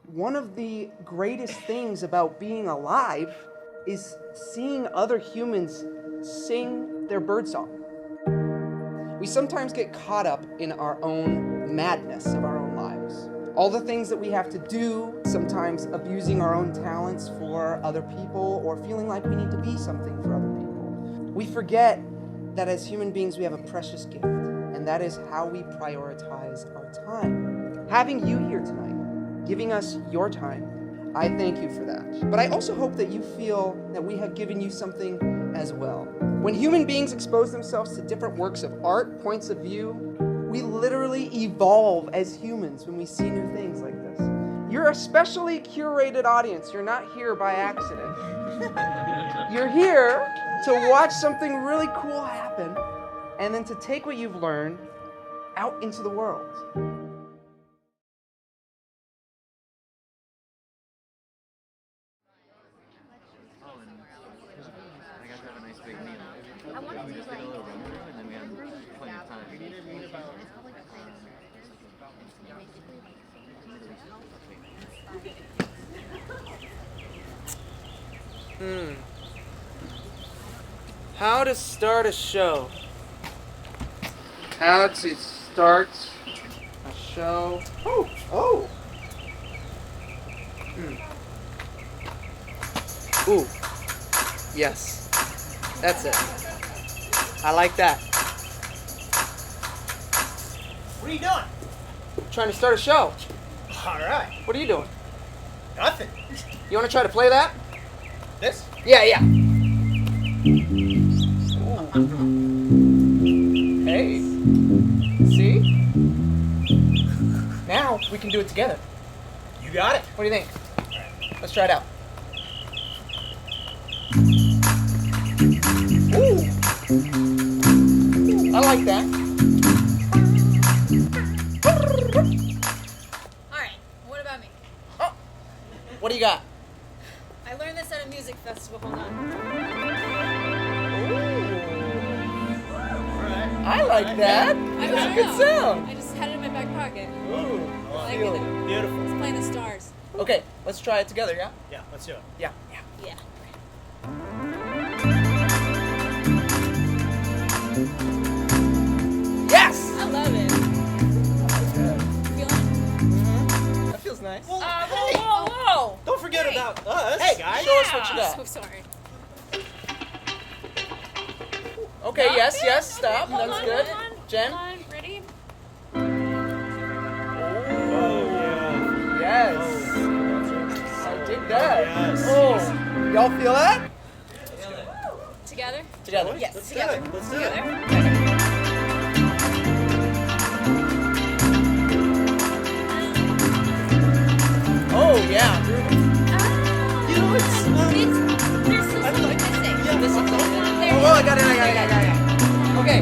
one of the greatest things about being alive is seeing other humans sing their birdsong. We sometimes get caught up in our own madness of our own lives. All the things that we have to do, sometimes abusing our own talents for other people or feeling like we need to be something for other people. We forget that as human beings we have a precious gift, and that is how we prioritize our time. Having you here tonight, giving us your time, I thank you for that. But I also hope that you feel that we have given you something as well. When human beings expose themselves to different works of art, points of view, we literally evolve as humans when we see new things like this. You're a specially curated audience. You're not here by accident. You're here to watch something really cool happen and then to take what you've learned out into the world. How to start a show. How to start a show. Oh. Ooh. Yes. That's it. I like that. What are you doing? Trying to start a show. All right. What are you doing? Nothing. You want to try to play that? This? Yeah. Hey. See? Now we can do it together. You got it. What do you think? Let's try it out. Ooh. I like that. Alright, what about me? Oh. What do you got? I learned this at a music festival. Hold on. I like that. I That's a don't good know. sound. I just had it in my back pocket. Ooh. I like Feel it. it. Beautiful. It's playing the stars. Okay, let's try it together, yeah? Yeah, let's do it. Yeah. Yeah. Yes! I love it. Feel it? That feels nice. Whoa! Don't forget Hey. about us, Hey, guys. show us what you got. So sorry. Okay, Stop yes, it. stop. Hold That's on, good. hold on. Jen? Hold on, ready? Oh, yeah. Yes. I dig that. yes. Oh, y'all feel that? Together? Together. Yes, Let's together. do it. Let's do Together? it. Oh, yeah. You know, it's, There's still I something like- missing. yeah, It's this is- not there Oh, yet. I got it. Okay,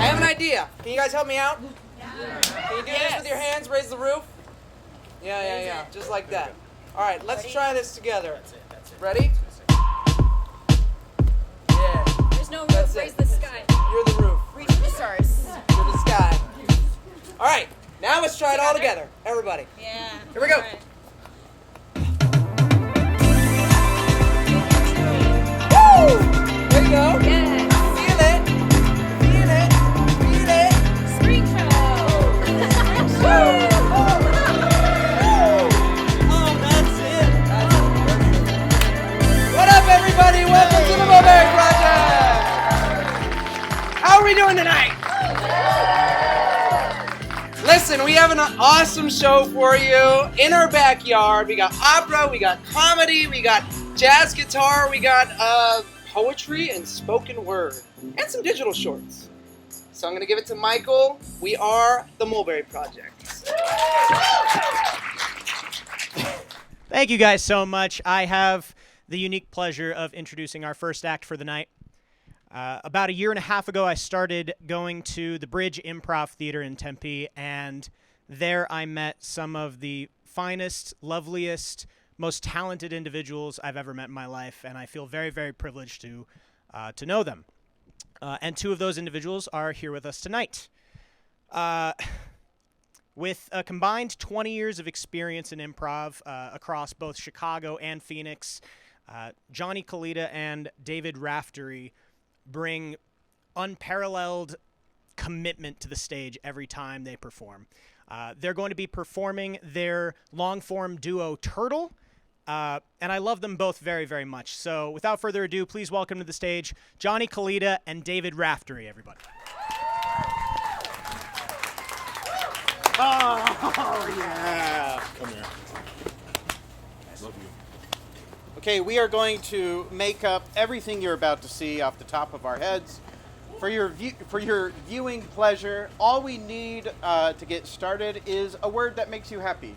I have an idea. Can you guys help me out? Can you do this with your hands? Raise the roof? Yeah. Just like that. All right, let's try this together. That's it. Ready? Yeah, There's no That's roof. it. Raise the sky. you're the roof. Reach for the stars. You're the sky. All right, now let's try it all together. Everybody. Yeah. Here we go. All right. Woo! There you go. Yes. Feel it. Spring show. Woo! Oh, that's it. What up, everybody? Welcome to the Mulberry Project. How are we doing tonight? Listen, we have an awesome show for you in our backyard. We got opera, we got comedy, we got jazz guitar, we got poetry and spoken word, and some digital shorts. So I'm going to give it to Michael. We are the Mulberry Project. Thank you guys so much. I have the unique pleasure of introducing our first act for the night. About a year and a half ago, I started going to the Bridge Improv Theater in Tempe, and there I met some of the finest, loveliest, most talented individuals I've ever met in my life, and I feel very, very privileged to know them. And two of those individuals are here with us tonight. With a combined 20 years of experience in improv across both Chicago and Phoenix, Johnny Kalita and David Raftery bring unparalleled commitment to the stage every time they perform. They're going to be performing their long-form duo Turtle, and I love them both very, very much. So without further ado, please welcome to the stage Johnny Kalita and David Raftery, everybody. Oh, yeah. Come here. Love you. Okay, we are going to make up everything you're about to see off the top of our heads. For your viewing pleasure, all we need to get started is a word that makes you happy.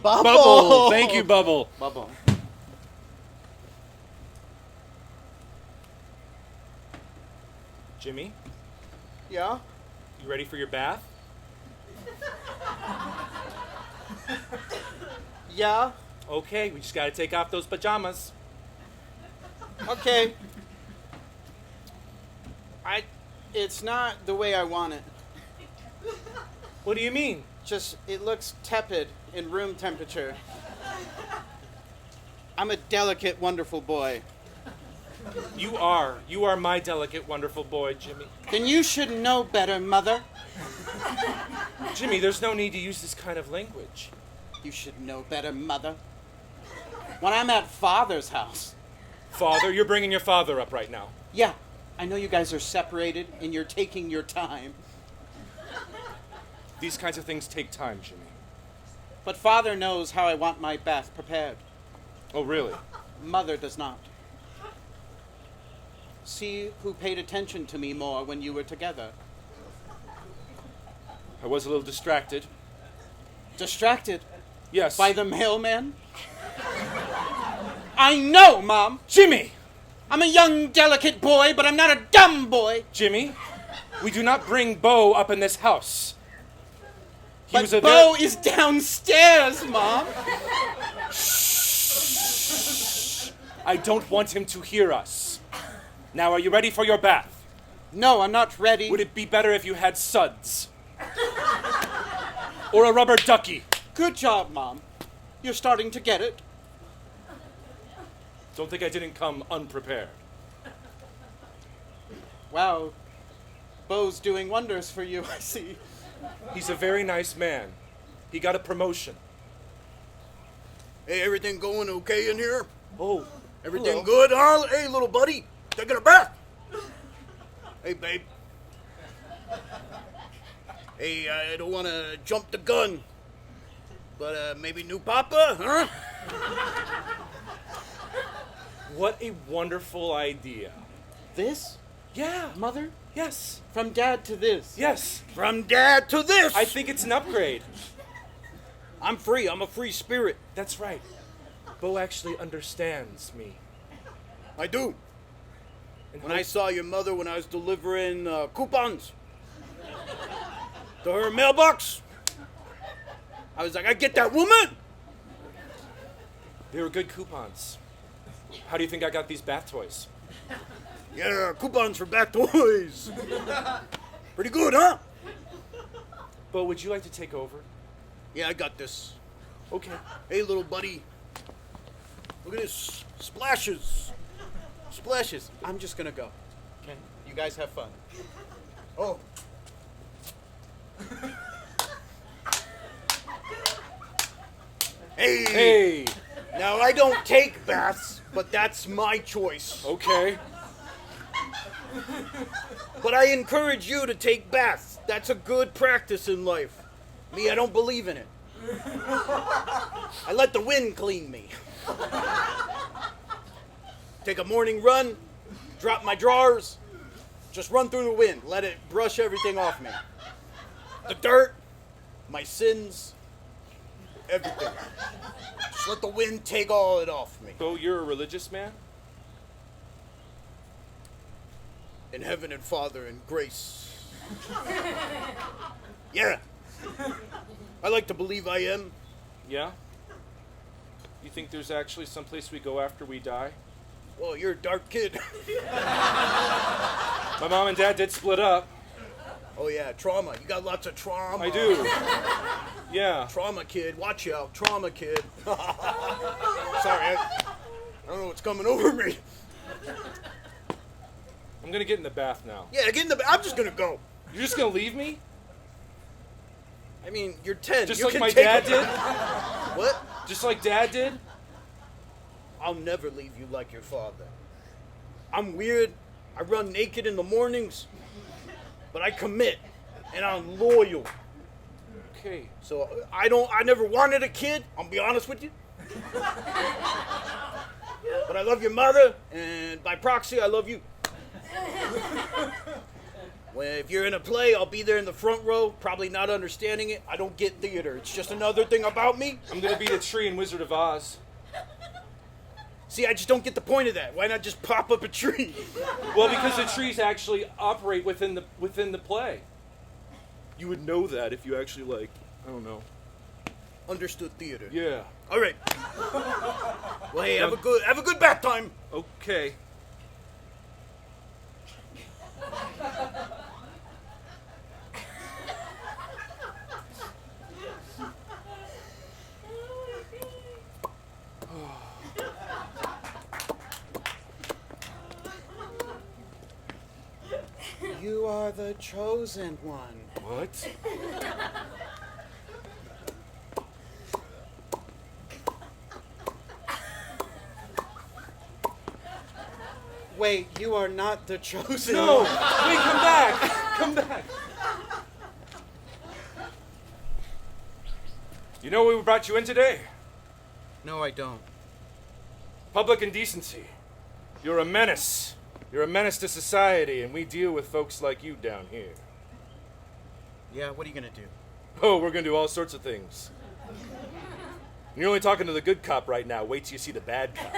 Bubble. Bubble. Thank you, Bubble. Bubble. Jimmy, Yeah? you ready for your bath? Yeah? Okay, we just gotta take off those pajamas. Okay. It's not the way I want it. What do you mean? Just, it looks tepid in room temperature. I'm a delicate, wonderful boy. You are my delicate, wonderful boy, Jimmy. Then you should know better, mother. Jimmy, there's no need to use this kind of language. You should know better, mother. When I'm at father's house. Father, you're bringing your father up right now. Yeah, I know you guys are separated and you're taking your time. These kinds of things take time, Jimmy. But father knows how I want my bath prepared. Oh, really? Mother does not. See who paid attention to me more when you were together. I was a little distracted. Distracted Yes. by the mailman? I know, Mom. Jimmy! I'm a young, delicate boy, but I'm not a dumb boy. Jimmy, we do not bring Bo up in this house. He But was a Bo is downstairs, Mom. I don't want him to hear us. Now, are you ready for your bath? No, I'm not ready. Would it be better if you had suds? Or a rubber ducky? Good job, Mom. You're starting to get it. Don't think I didn't come unprepared. Wow. Bo's doing wonders for you, I see. He's a very nice man. He got a promotion. Hey, everything going okay in here? Oh, Everything hello. good, huh? Hey, little buddy, taking a bath. Hey, babe. Hey, I don't want to jump the gun, but maybe new papa, huh? What a wonderful idea. This? Yeah. Mother? Yes. From dad to this? Yes. From dad to this. I think it's an upgrade. I'm free. I'm a free spirit. That's right. Bo actually understands me. I do. And When I saw your mother when I was delivering coupons to her mailbox, I was like, I get that woman. They were good coupons. How do you think I got these bath toys? Yeah, coupons for bath toys. Pretty good, huh? Bo, would you like to take over? Yeah, I got this. Okay. Hey, little buddy. Look at this. Splashes. Splashes. I'm just gonna go. Okay? You guys have fun. Oh. Hey. Hey. Now, I don't take baths, but that's my choice. Okay. But I encourage you to take baths. That's a good practice in life. Me, I don't believe in it. I let the wind clean me. Take a morning run, drop my drawers, just run through the wind. Let it brush everything off me. The dirt, my sins, everything. Just let the wind take all it off me. Bo, you're a religious man? In heaven and Father and grace. Yeah. I like to believe I am. Yeah? You think there's actually someplace we go after we die? Well, you're a dark kid. My mom and dad did split up. Oh yeah, trauma. You got lots of trauma. I do. Yeah. Trauma kid, watch out. Trauma kid. Sorry, I don't know what's coming over me. I'm gonna get in the bath now. Yeah, get in the. I'm just gonna go. You're just gonna leave me? I mean, you're 10. Just you like can my take dad a- did? What? Just like Dad did? I'll never leave you like your father. I'm weird. I run naked in the mornings, but I commit, and I'm loyal. Okay. So I never wanted a kid. I'll be honest with you. But I love your mother, and by proxy, I love you. If you're in a play, I'll be there in the front row, probably not understanding it. I don't get theater. It's just another thing about me. I'm gonna be the tree in Wizard of Oz. See, I just don't get the point of that. Why not just pop up a tree? Well, because the trees actually operate within the play. You would know that if you actually I don't know. Understood theater. Yeah. All right. Well, hey, have a good bath time. Okay. You are the chosen one. What? Wait, you are not the chosen No! one. Wait, come back! Come back! You know why we brought you in today? No, I don't. Public indecency. You're a menace. You're a menace to society, and we deal with folks like you down here. Yeah, what are you gonna do? Oh, we're gonna do all sorts of things. You're only talking to the good cop right now. Wait till you see the bad cop.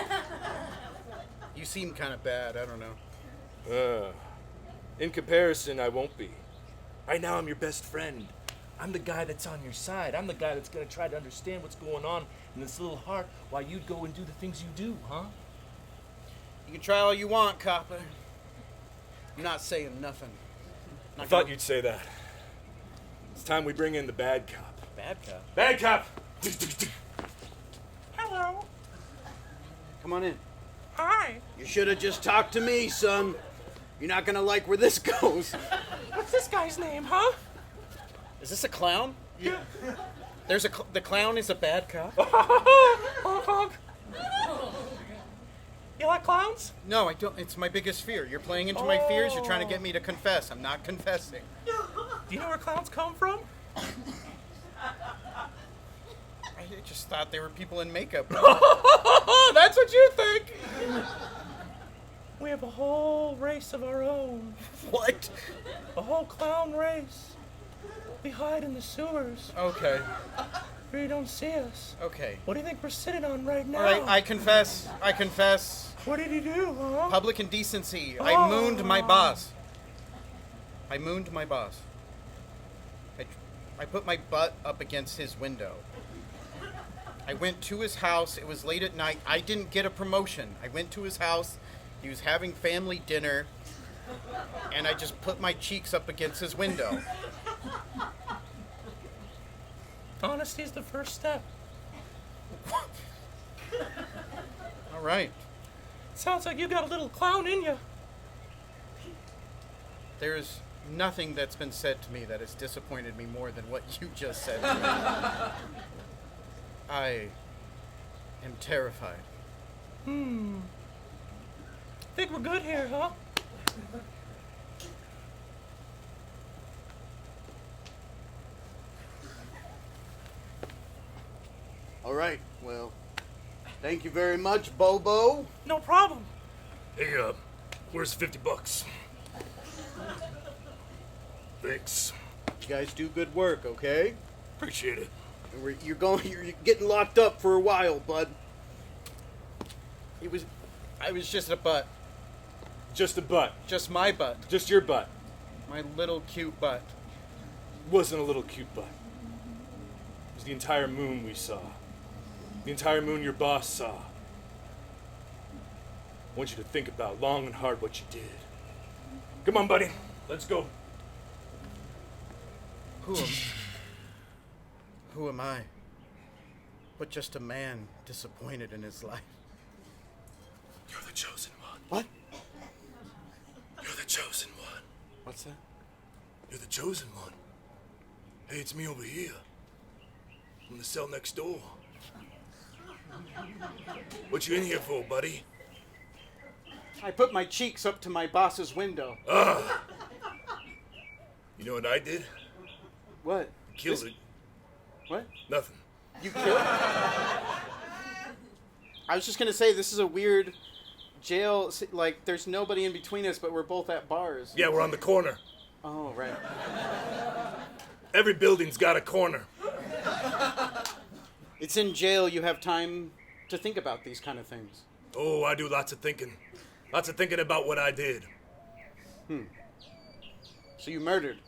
You seem kind of bad, I don't know. In comparison, I won't be. Right now, I'm your best friend. I'm the guy that's on your side. I'm the guy that's gonna try to understand what's going on in this little heart while you go and do the things you do, huh? You can try all you want, copper. I'm not saying nothing. I thought you'd say that. It's time we bring in the bad cop. Bad cop. Bad cop! Hello. Come on in. Hi. You should have just talked to me, son. You're not gonna like where this goes. What's this guy's name, huh? Is this a clown? Yeah. The clown is a bad cop? Honk, honk. You like clowns? No, I don't. It's my biggest fear. You're playing into my fears. You're trying to get me to confess. I'm not confessing. Do you know where clowns come from? I just thought they were people in makeup. That's what you think. We have a whole race of our own. What? A whole clown race. We hide in the sewers Okay. where you don't see us. Okay. What do you think we're sitting on right now? All right, I confess. What did he do, huh? Public indecency. I mooned my boss. I put my butt up against his window. I went to his house. It was late at night. I didn't get a promotion. I went to his house. He was having family dinner. And I just put my cheeks up against his window. Honesty's the first step. All right. Sounds like you got a little clown in you. There's nothing that's been said to me that has disappointed me more than what you just said to me. I am terrified. Think we're good here, huh? All right, well, thank you very much, Bobo. No problem. Hey, where's $50? Thanks. You guys do good work, okay? Appreciate it. You're getting locked up for a while, bud. I was just a butt. Just a butt. Just my butt. Just your butt. My little cute butt. Wasn't a little cute butt. It was the entire moon we saw. The entire moon your boss saw. I want you to think about long and hard what you did. Come on, buddy. Let's go. Who am I? But just a man disappointed in his life. You're the chosen one. What? You're the chosen one. What's that? You're the chosen one. Hey, it's me over here. I'm the cell next door. What you in here for, buddy? I put my cheeks up to my boss's window. You know what I did? What? Killed it. What? Nothing. You killed it? I was just gonna say, this is a weird jail, like, there's nobody in between us, but we're both at bars. Yeah, we're on the corner. Oh, right. Every building's got a corner. It's in jail, you have time to think about these kind of things. Oh, I do lots of thinking. Lots of thinking about what I did. So you murdered.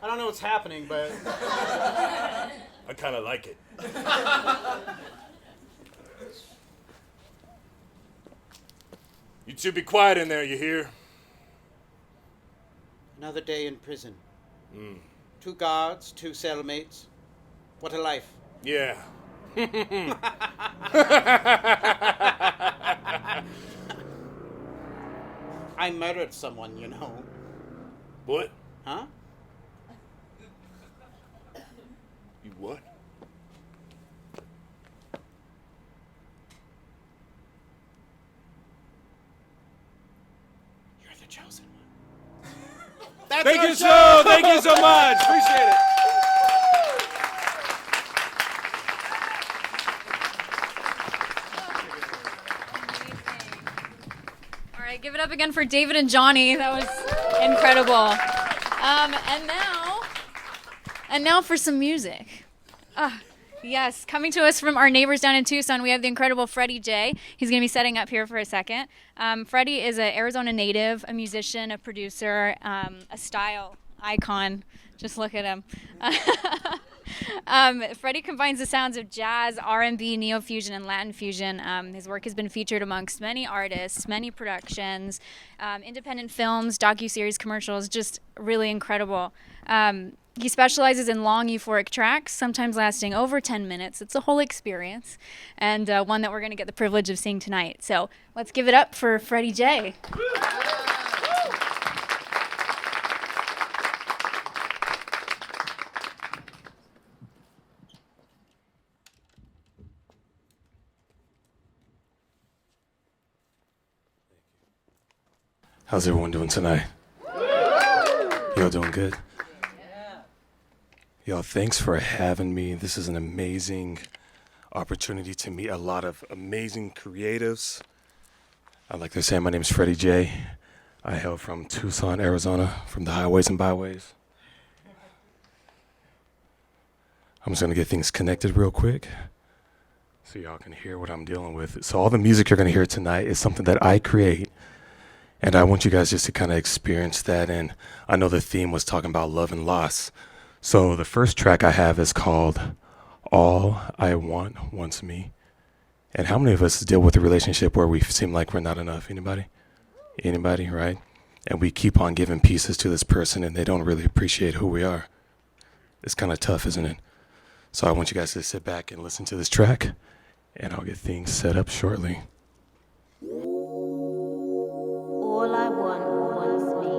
I don't know what's happening, but I kind of like it. You two be quiet in there, you hear? another day in prison. 2 guards, 2 cellmates. What a life. Yeah. I murdered someone, you know. What? Huh? You what? You're the chosen one. Thank you so much. Appreciate it. All right, give it up again for David and Johnny. That was incredible. And now for some music. Yes, coming to us from our neighbors down in Tucson, we have the incredible Freddy J. He's going to be setting up here for a second. Freddy is an Arizona native, a musician, a producer, a style icon. Just look at him. Freddy combines the sounds of jazz, R&B, neo-fusion, and Latin fusion. His work has been featured amongst many artists, many productions, independent films, docuseries, commercials, just really incredible. He specializes in long, euphoric tracks, sometimes lasting over 10 minutes. It's a whole experience, and one that we're going to get the privilege of seeing tonight. So let's give it up for Freddy J. How's everyone doing tonight? Y'all doing good? Y'all, thanks for having me. This is an amazing opportunity to meet a lot of amazing creatives. I'd like to say my name is Freddy J. I hail from Tucson, Arizona, from the highways and byways. I'm just going to get things connected real quick so y'all can hear what I'm dealing with. So all the music you're going to hear tonight is something that I create, and I want you guys just to kind of experience that. And I know the theme was talking about love and loss. So the first track I have is called All I Want Wants Me. And how many of us deal with a relationship where we seem like we're not enough? Anybody? Anybody, right? And we keep on giving pieces to this person and they don't really appreciate who we are. It's kind of tough, isn't it? So I want you guys to sit back and listen to this track, and I'll get things set up shortly. All I want wants me.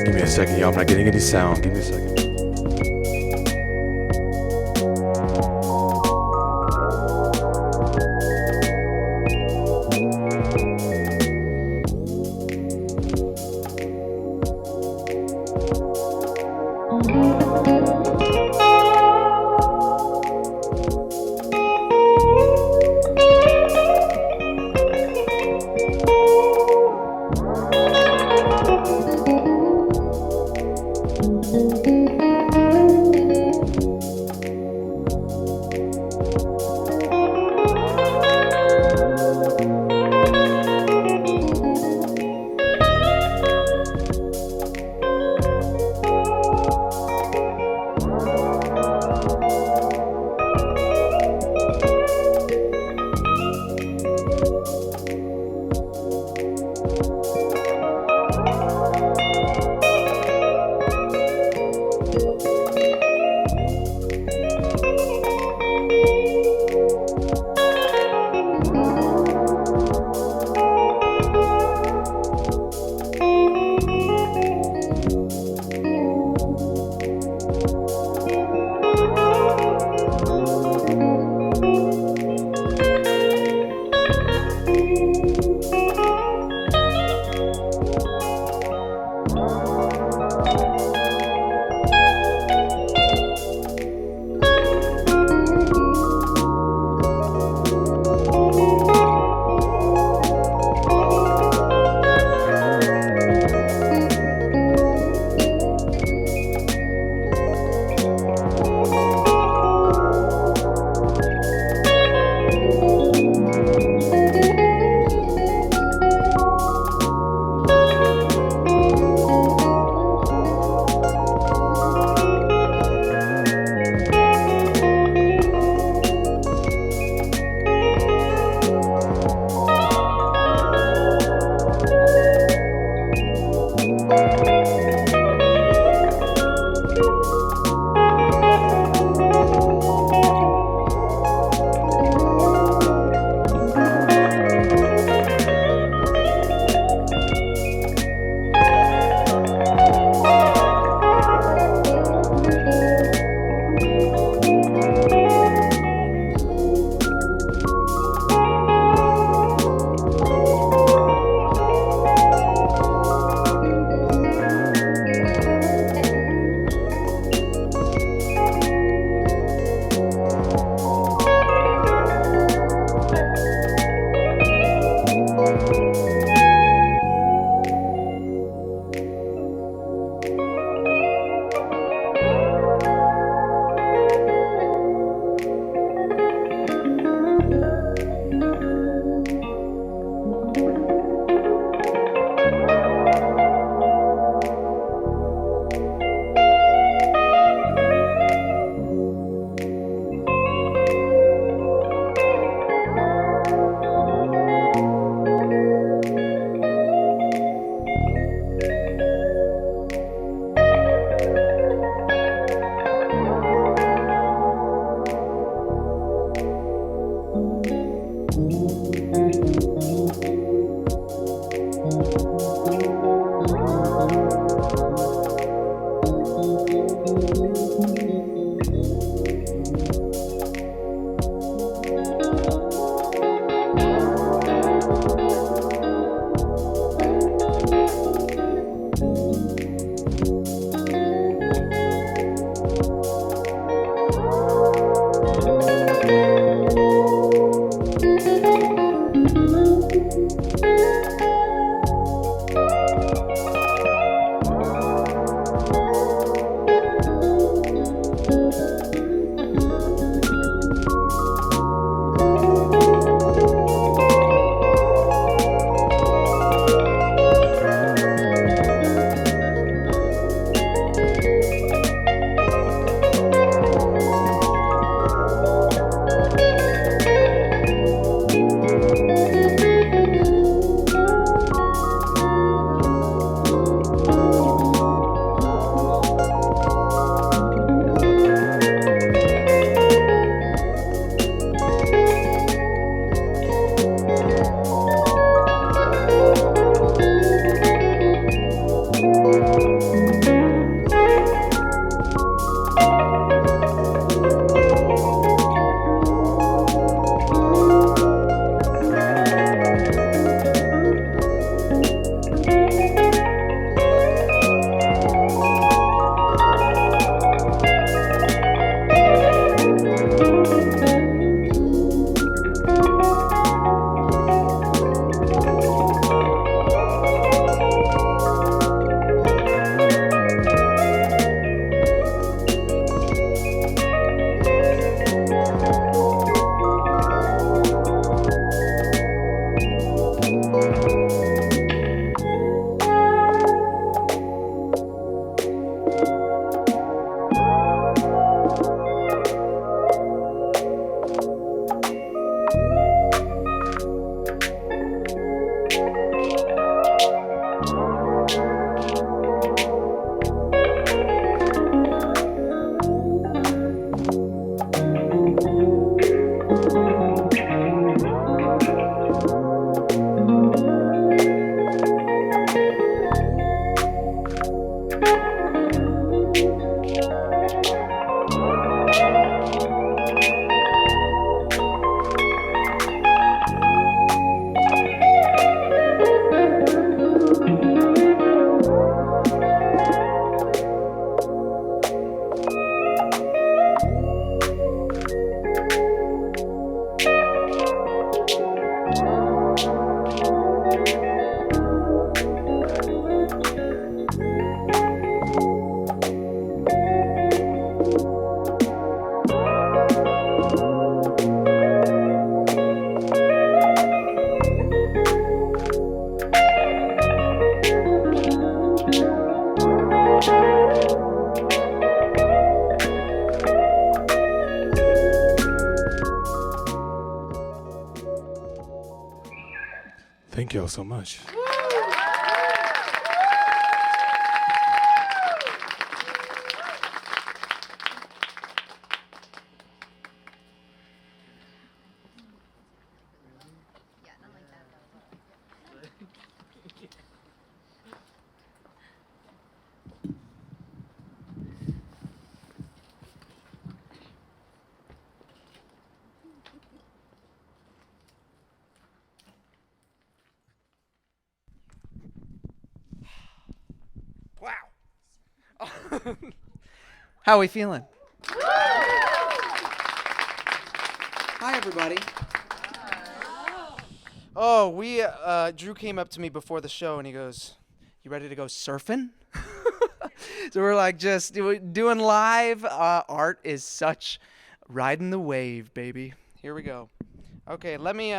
Give me a second, y'all. I'm not getting any sound. Give me a second. Thank y'all so much. How are we feeling? Hi, everybody. Oh, Drew came up to me before the show and he goes, "You ready to go surfing?" So we're like just doing live art is such riding the wave, baby. Here we go. Okay, let me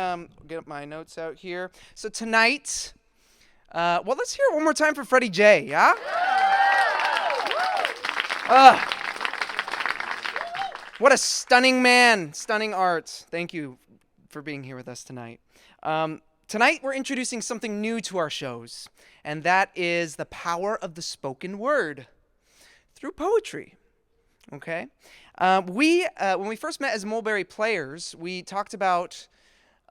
get my notes out here. So tonight, let's hear it one more time for Freddy J, yeah? What a stunning man, stunning art. Thank you for being here with us tonight. Tonight we're introducing something new to our shows, and that is the power of the spoken word through poetry. Okay? When we first met as Mulberry players, we talked about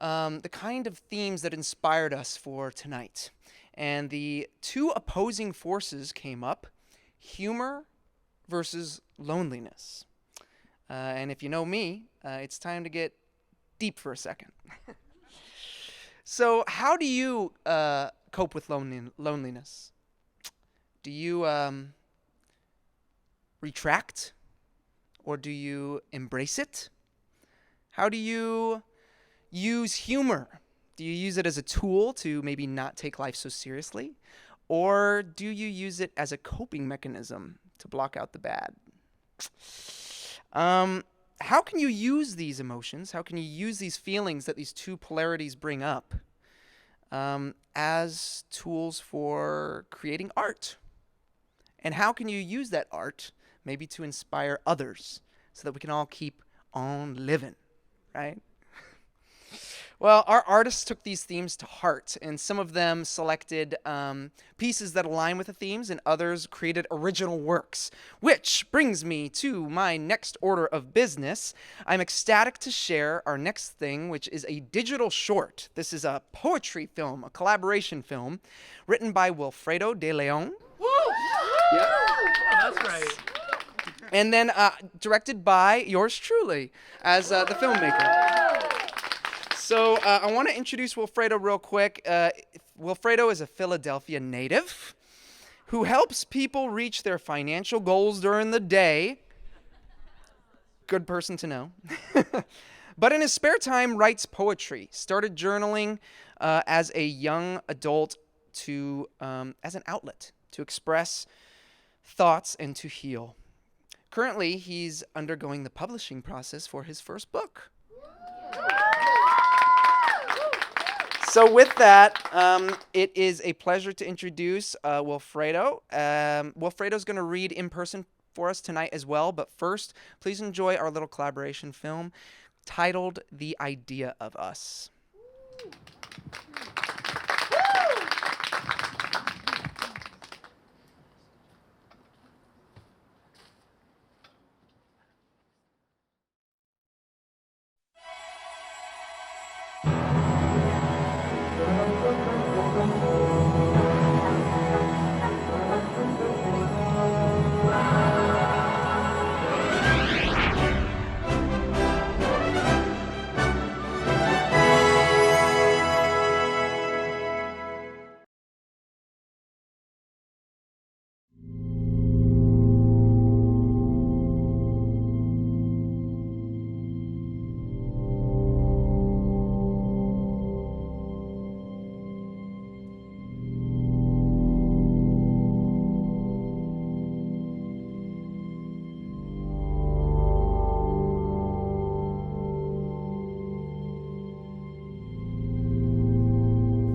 the kind of themes that inspired us for tonight. And the two opposing forces came up, humor versus loneliness. And if you know me, it's time to get deep for a second. So how do you cope with loneliness? Do you retract? Or do you embrace it? How do you use humor? Do you use it as a tool to maybe not take life so seriously? Or do you use it as a coping mechanism to block out the bad? How can you use these emotions? How can you use these feelings that these two polarities bring up as tools for creating art? And how can you use that art maybe to inspire others so that we can all keep on living, right? Well, our artists took these themes to heart, and some of them selected pieces that align with the themes, and others created original works. Which brings me to my next order of business. I'm ecstatic to share our next thing, which is a digital short. This is a poetry film, a collaboration film, written by Wilfredo de Leon. Woo! Yeah. That's right. And then directed by yours truly as the filmmaker. So I want to introduce Wilfredo real quick. Wilfredo is a Philadelphia native who helps people reach their financial goals during the day. Good person to know. But in his spare time, writes poetry. Started journaling as a young adult as an outlet to express thoughts and to heal. Currently, he's undergoing the publishing process for his first book. So with that, it is a pleasure to introduce Wilfredo. Wilfredo's going to read in person for us tonight as well, but first, please enjoy our little collaboration film titled The Idea of Us.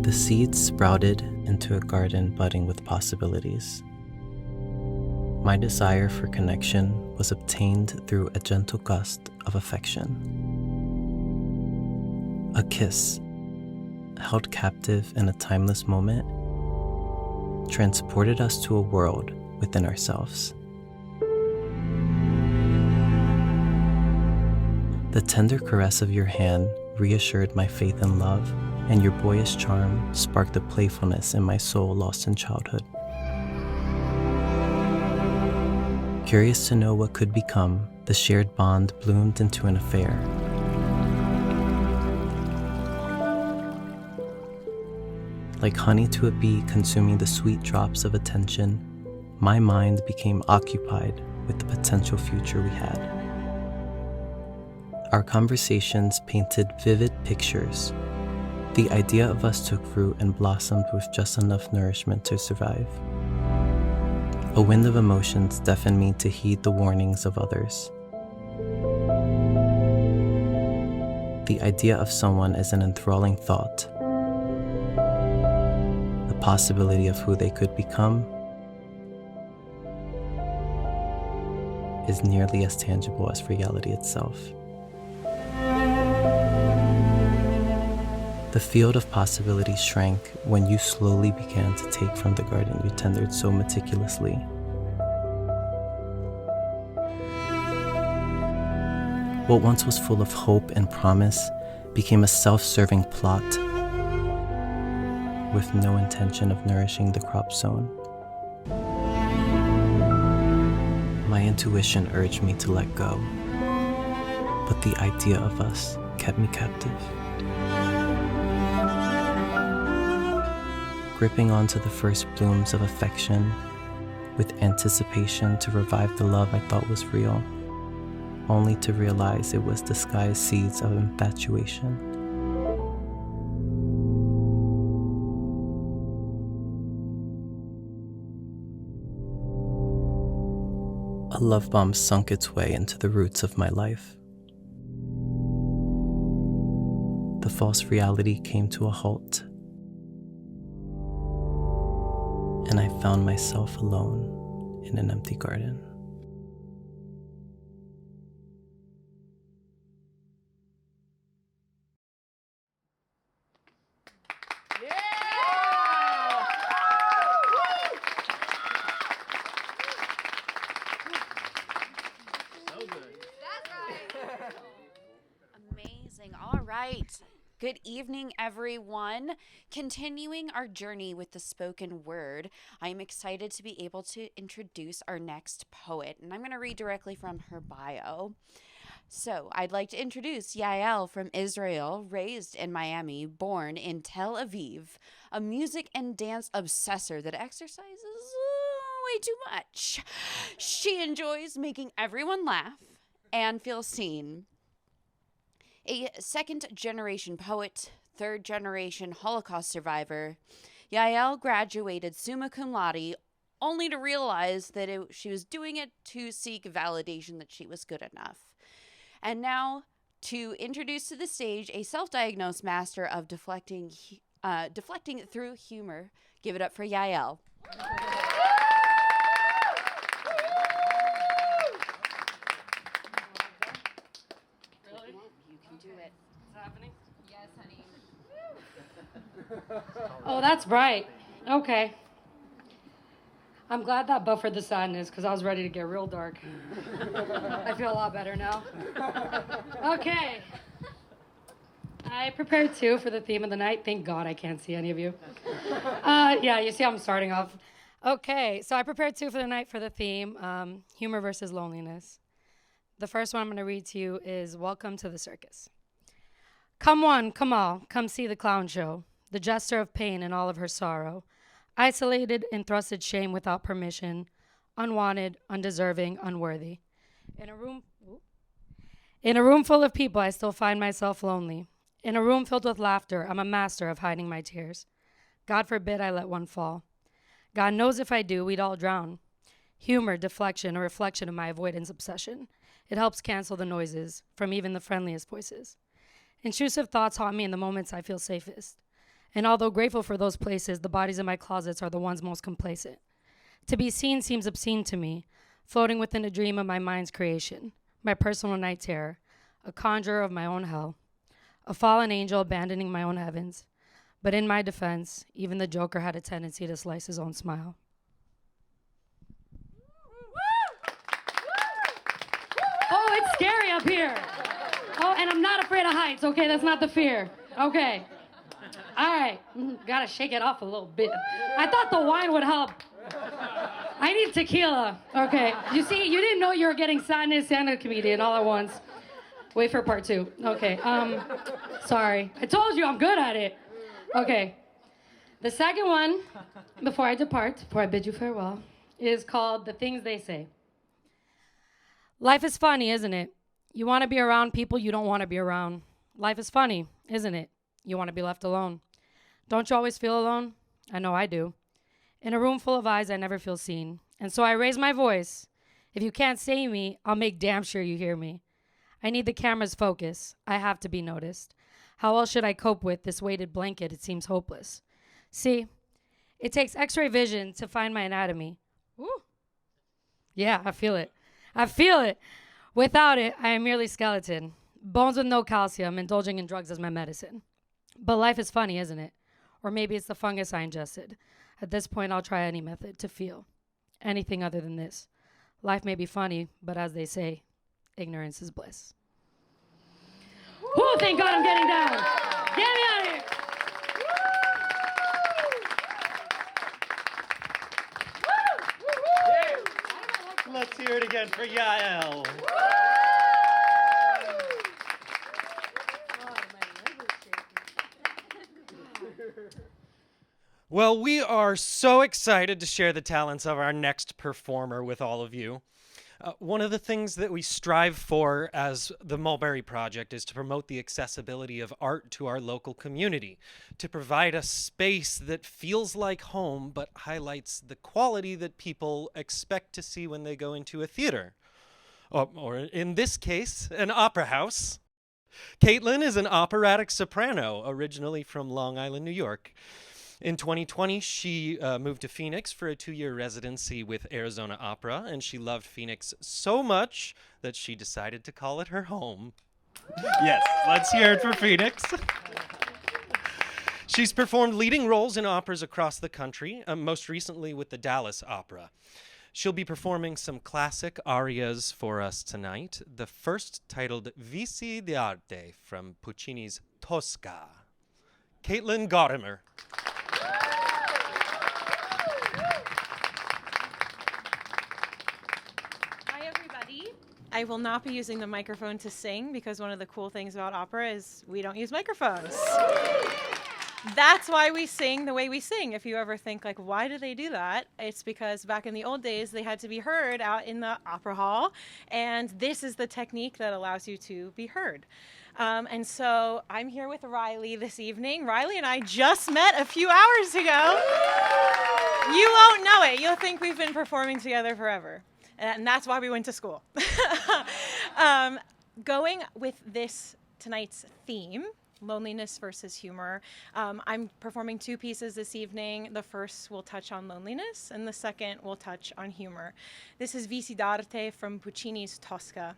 The seeds sprouted into a garden budding with possibilities. My desire for connection was obtained through a gentle gust of affection. A kiss, held captive in a timeless moment, transported us to a world within ourselves. The tender caress of your hand reassured my faith in love, and your boyish charm sparked a playfulness in my soul lost in childhood. Curious to know what could become, the shared bond bloomed into an affair. Like honey to a bee consuming the sweet drops of attention, my mind became occupied with the potential future we had. Our conversations painted vivid pictures. The idea of us took root and blossomed with just enough nourishment to survive. A wind of emotions deafened me to heed the warnings of others. The idea of someone is an enthralling thought. The possibility of who they could become is nearly as tangible as reality itself. The field of possibilities shrank when you slowly began to take from the garden you tended so meticulously. What once was full of hope and promise became a self-serving plot with no intention of nourishing the crop sown. My intuition urged me to let go, but the idea of us kept me captive. Gripping onto the first blooms of affection with anticipation to revive the love I thought was real, only to realize it was disguised seeds of infatuation. A love bomb sunk its way into the roots of my life. The false reality came to a halt, and I found myself alone in an empty garden. Amazing. All right. Good evening, everyone. Continuing our journey with the spoken word, I am excited to be able to introduce our next poet, and I'm going to read directly from her bio. So, I'd like to introduce Yael from Israel, raised in Miami, born in Tel Aviv, a music and dance obsessor that exercises way too much. She enjoys making everyone laugh and feel seen. A second-generation poet, third-generation Holocaust survivor, Yael graduated summa cum laude only to realize that she was doing it to seek validation that she was good enough. And now, to introduce to the stage a self-diagnosed master of deflecting through humor, give it up for Yael. Oh, that's bright. Okay. I'm glad that buffered the sadness because I was ready to get real dark. I feel a lot better now. Okay. I prepared two for the theme of the night. Thank God I can't see any of you. Yeah, you see I'm starting off. Okay, so I prepared two for the night for the theme, humor versus loneliness. The first one I'm going to read to you is Welcome to the Circus. Come one, come all, come see the clown show. The jester of pain in all of her sorrow, isolated in thrusted shame without permission, unwanted, undeserving, unworthy. In a room full of people, I still find myself lonely. In a room filled with laughter, I'm a master of hiding my tears. God forbid I let one fall. God knows if I do, we'd all drown. Humor, deflection, a reflection of my avoidance obsession. It helps cancel the noises from even the friendliest voices. Intrusive thoughts haunt me in the moments I feel safest. And although grateful for those places, the bodies in my closets are the ones most complacent. To be seen seems obscene to me, floating within a dream of my mind's creation, my personal night terror, a conjurer of my own hell, a fallen angel abandoning my own heavens. But in my defense, even the Joker had a tendency to slice his own smile. Oh, it's scary up here. Oh, and I'm not afraid of heights. Okay, that's not the fear. Okay. All right, gotta shake it off a little bit. I thought the wine would help. I need tequila. Okay, you see, you didn't know you were getting sadness and a comedian all at once. Wait for part two. Okay, sorry. I told you I'm good at it. Okay, the second one, before I depart, before I bid you farewell, is called The Things They Say. Life is funny, isn't it? You want to be around people you don't want to be around. Life is funny, isn't it? You want to be left alone. Don't you always feel alone? I know I do. In a room full of eyes, I never feel seen. And so I raise my voice. If you can't see me, I'll make damn sure you hear me. I need the camera's focus. I have to be noticed. How else should I cope with this weighted blanket? It seems hopeless. See, it takes x-ray vision to find my anatomy. Woo. Yeah, I feel it. I feel it. Without it, I am merely skeleton. Bones with no calcium, indulging in drugs as my medicine. But life is funny, isn't it? Or maybe it's the fungus I ingested. At this point, I'll try any method to feel anything other than this. Life may be funny, but as they say, ignorance is bliss. Oh, thank God I'm getting down. Get me out of here. Let's hear it again for Yael. Well, we are so excited to share the talents of our next performer with all of you. One of the things that we strive for as the Mulberry Project is to promote the accessibility of art to our local community, to provide a space that feels like home but highlights the quality that people expect to see when they go into a theater, or in this case, an opera house. Caitlin is an operatic soprano, originally from Long Island, New York. In 2020, she moved to Phoenix for a 2-year residency with Arizona Opera, and she loved Phoenix so much that she decided to call it her home. Yes, let's hear it for Phoenix. She's performed leading roles in operas across the country, most recently with the Dallas Opera. She'll be performing some classic arias for us tonight. The first, titled Vissi d'arte from Puccini's Tosca. Caitlin Gotimer. Hi, everybody. I will not be using the microphone to sing because one of the cool things about opera is we don't use microphones. That's why we sing the way we sing. If you ever think, like, why do they do that? It's because back in the old days, they had to be heard out in the opera hall, and this is the technique that allows you to be heard. And so I'm here with Riley this evening. Riley and I just met a few hours ago. You won't know it. You'll think we've been performing together forever. And that's why we went to school. Going with this tonight's theme, loneliness versus humor. I'm performing two pieces this evening. The first will touch on loneliness, and the second will touch on humor. This is Vissi d'arte from Puccini's Tosca.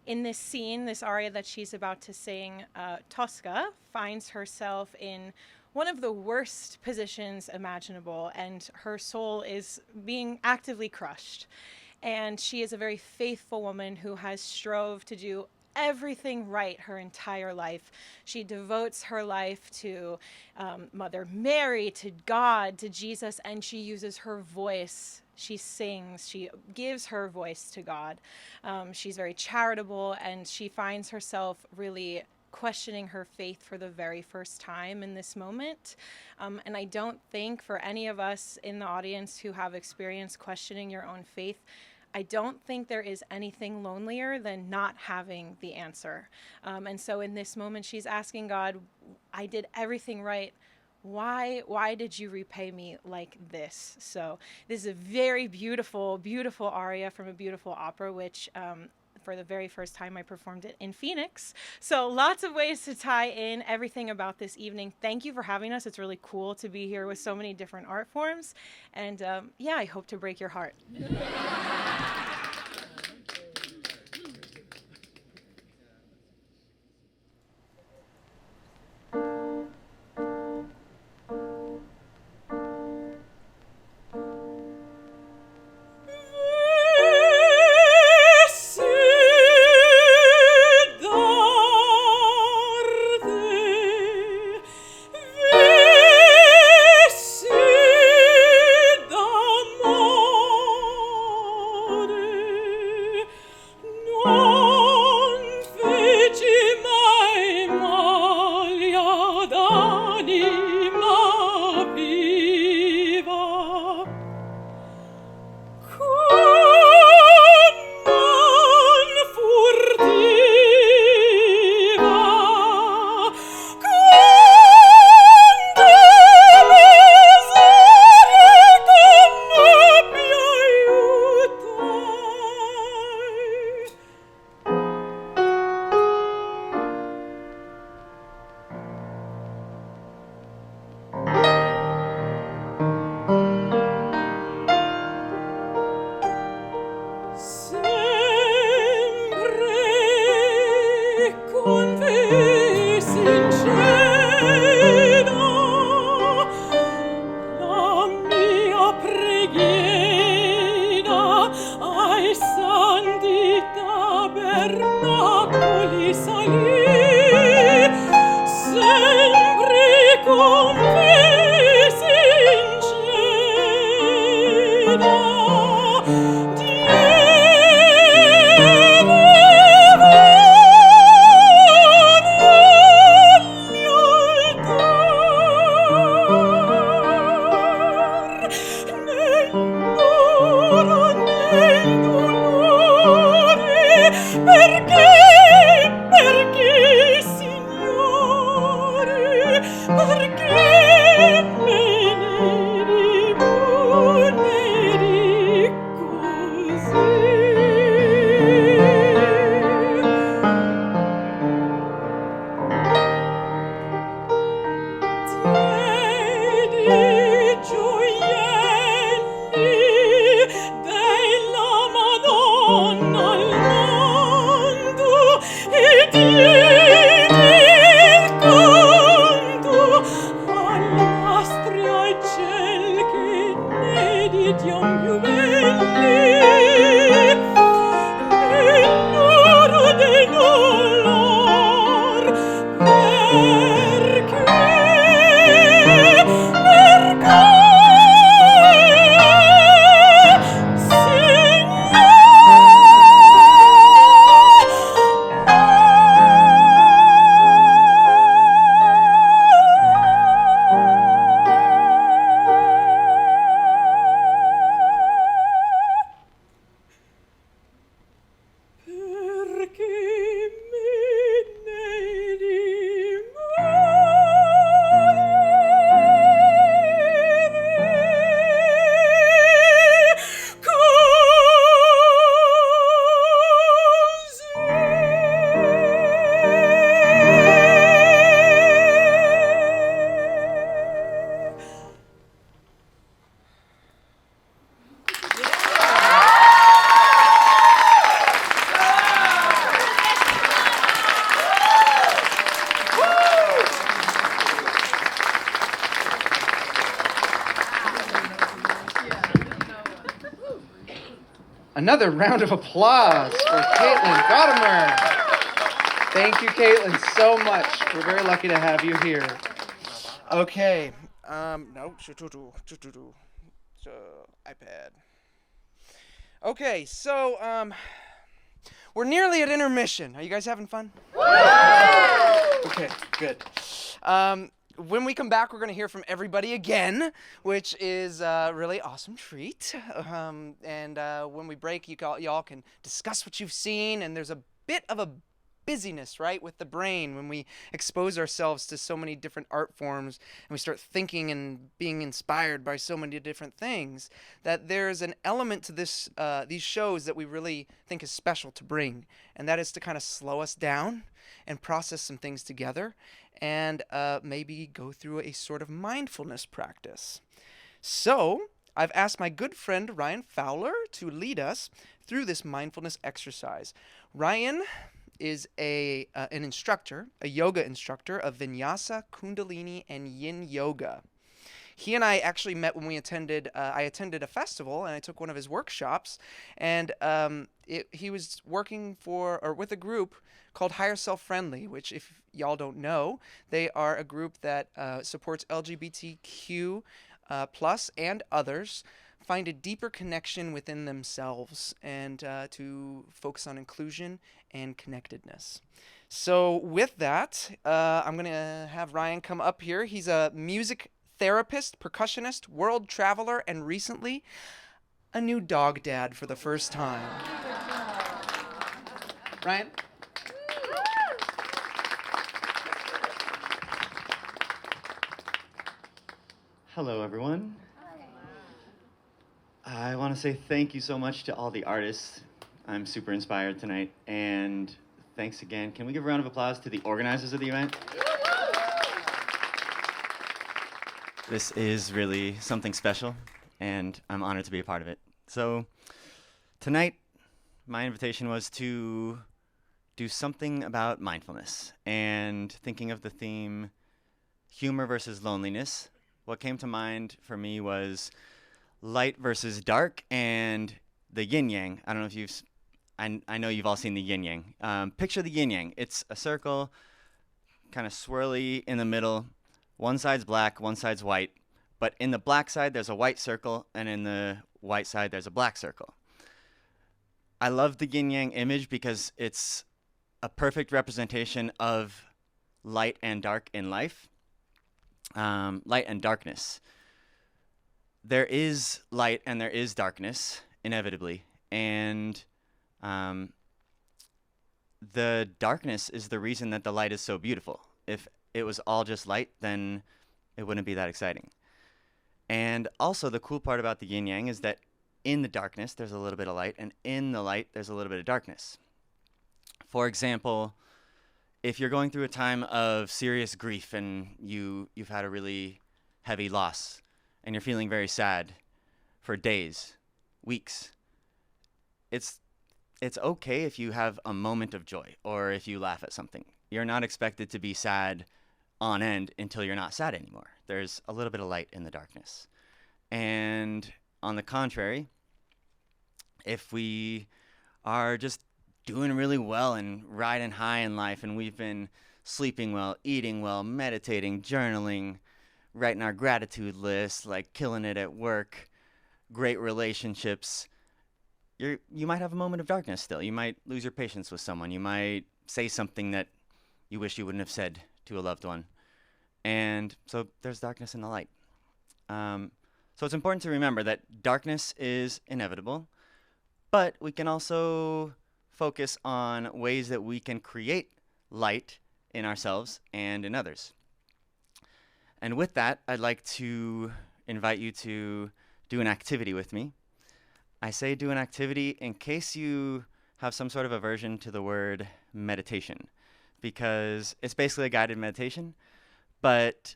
In this scene, this aria that she's about to sing, Tosca finds herself in one of the worst positions imaginable, and her soul is being actively crushed. And she is a very faithful woman who has strove to do everything right her entire life. She devotes her life to Mother Mary, to God, to Jesus, and she uses her voice. She sings, she gives her voice to God. She's very charitable, and she finds herself really questioning her faith for the very first time in this moment. And I don't think for any of us in the audience who have experienced questioning your own faith, I don't think there is anything lonelier than not having the answer. And so in this moment, she's asking God, I did everything right. Why did you repay me like this? So this is a very beautiful, beautiful aria from a beautiful opera, which for the very first time I performed it in Phoenix. So lots of ways to tie in everything about this evening. Thank you for having us. It's really cool to be here with so many different art forms. And yeah, I hope to break your heart. Perché Another round of applause for Caitlin Gotimer. Thank you, Caitlin, so much. We're very lucky to have you here. Okay. No. iPad. Okay, so, we're nearly at intermission. Are you guys having fun? Okay, good. When we come back, we're going to hear from everybody again, which is a really awesome treat. And when we break, y'all can discuss what you've seen, and there's a bit of a busyness, right, with the brain when we expose ourselves to so many different art forms and we start thinking and being inspired by so many different things, that there's an element to these shows that we really think is special to bring, and that is to kind of slow us down and process some things together and maybe go through a sort of mindfulness practice. So I've asked my good friend Ryan Fowler to lead us through this mindfulness exercise. Ryan is an instructor, a yoga instructor of Vinyasa, Kundalini, and Yin Yoga. He and I actually met when I attended a festival, and I took one of his workshops, and he was working with a group called Higher Self Friendly, which, if y'all don't know, they are a group that supports LGBTQ plus and others find a deeper connection within themselves and to focus on inclusion and connectedness. So with that, I'm going to have Ryan come up here. He's a music therapist, percussionist, world traveler, and recently a new dog dad for the first time. Ryan? Hello, everyone. I want to say thank you so much to all the artists. I'm super inspired tonight, and thanks again. Can we give a round of applause to the organizers of the event? This is really something special, and I'm honored to be a part of it. So tonight, my invitation was to do something about mindfulness, and thinking of the theme humor versus loneliness. What came to mind for me was light versus dark and the yin yang. I don't know if I know you've all seen the yin yang. Picture the yin yang. It's a circle, kind of swirly in the middle. One side's black, one side's white. But in the black side, there's a white circle, and in the white side, there's a black circle. I love the yin yang image because it's a perfect representation of light and dark in life. Light and darkness. There is light and there is darkness, inevitably, and the darkness is the reason that the light is so beautiful. If it was all just light, then it wouldn't be that exciting. And also, the cool part about the yin yang is that in the darkness, there's a little bit of light, and in the light, there's a little bit of darkness. For example, if you're going through a time of serious grief and you've had a really heavy loss and you're feeling very sad for days, weeks, it's okay if you have a moment of joy or if you laugh at something. You're not expected to be sad on end until you're not sad anymore. There's a little bit of light in the darkness. And on the contrary, if we are just doing really well and riding high in life, and we've been sleeping well, eating well, meditating, journaling, writing our gratitude list, like killing it at work, great relationships, you might have a moment of darkness still. You might lose your patience with someone. You might say something that you wish you wouldn't have said to a loved one. And so there's darkness in the light. So it's important to remember that darkness is inevitable, but we can also focus on ways that we can create light in ourselves and in others. And with that, I'd like to invite you to do an activity with me. I say do an activity in case you have some sort of aversion to the word meditation, because it's basically a guided meditation. But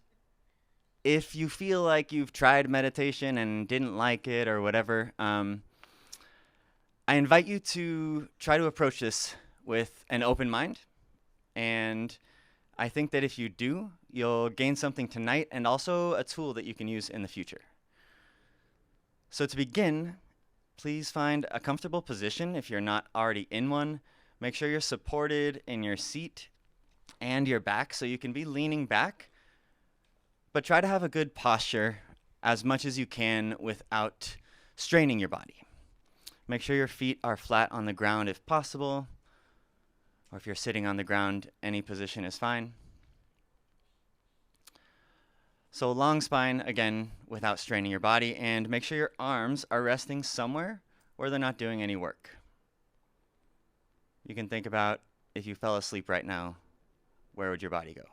if you feel like you've tried meditation and didn't like it or whatever, I invite you to try to approach this with an open mind. And I think that if you do, you'll gain something tonight and also a tool that you can use in the future. So to begin, please find a comfortable position if you're not already in one. Make sure you're supported in your seat and your back so you can be leaning back. But try to have a good posture as much as you can without straining your body. Make sure your feet are flat on the ground if possible, or if you're sitting on the ground, any position is fine. So long spine, again, without straining your body, and make sure your arms are resting somewhere where they're not doing any work. You can think about if you fell asleep right now, where would your body go?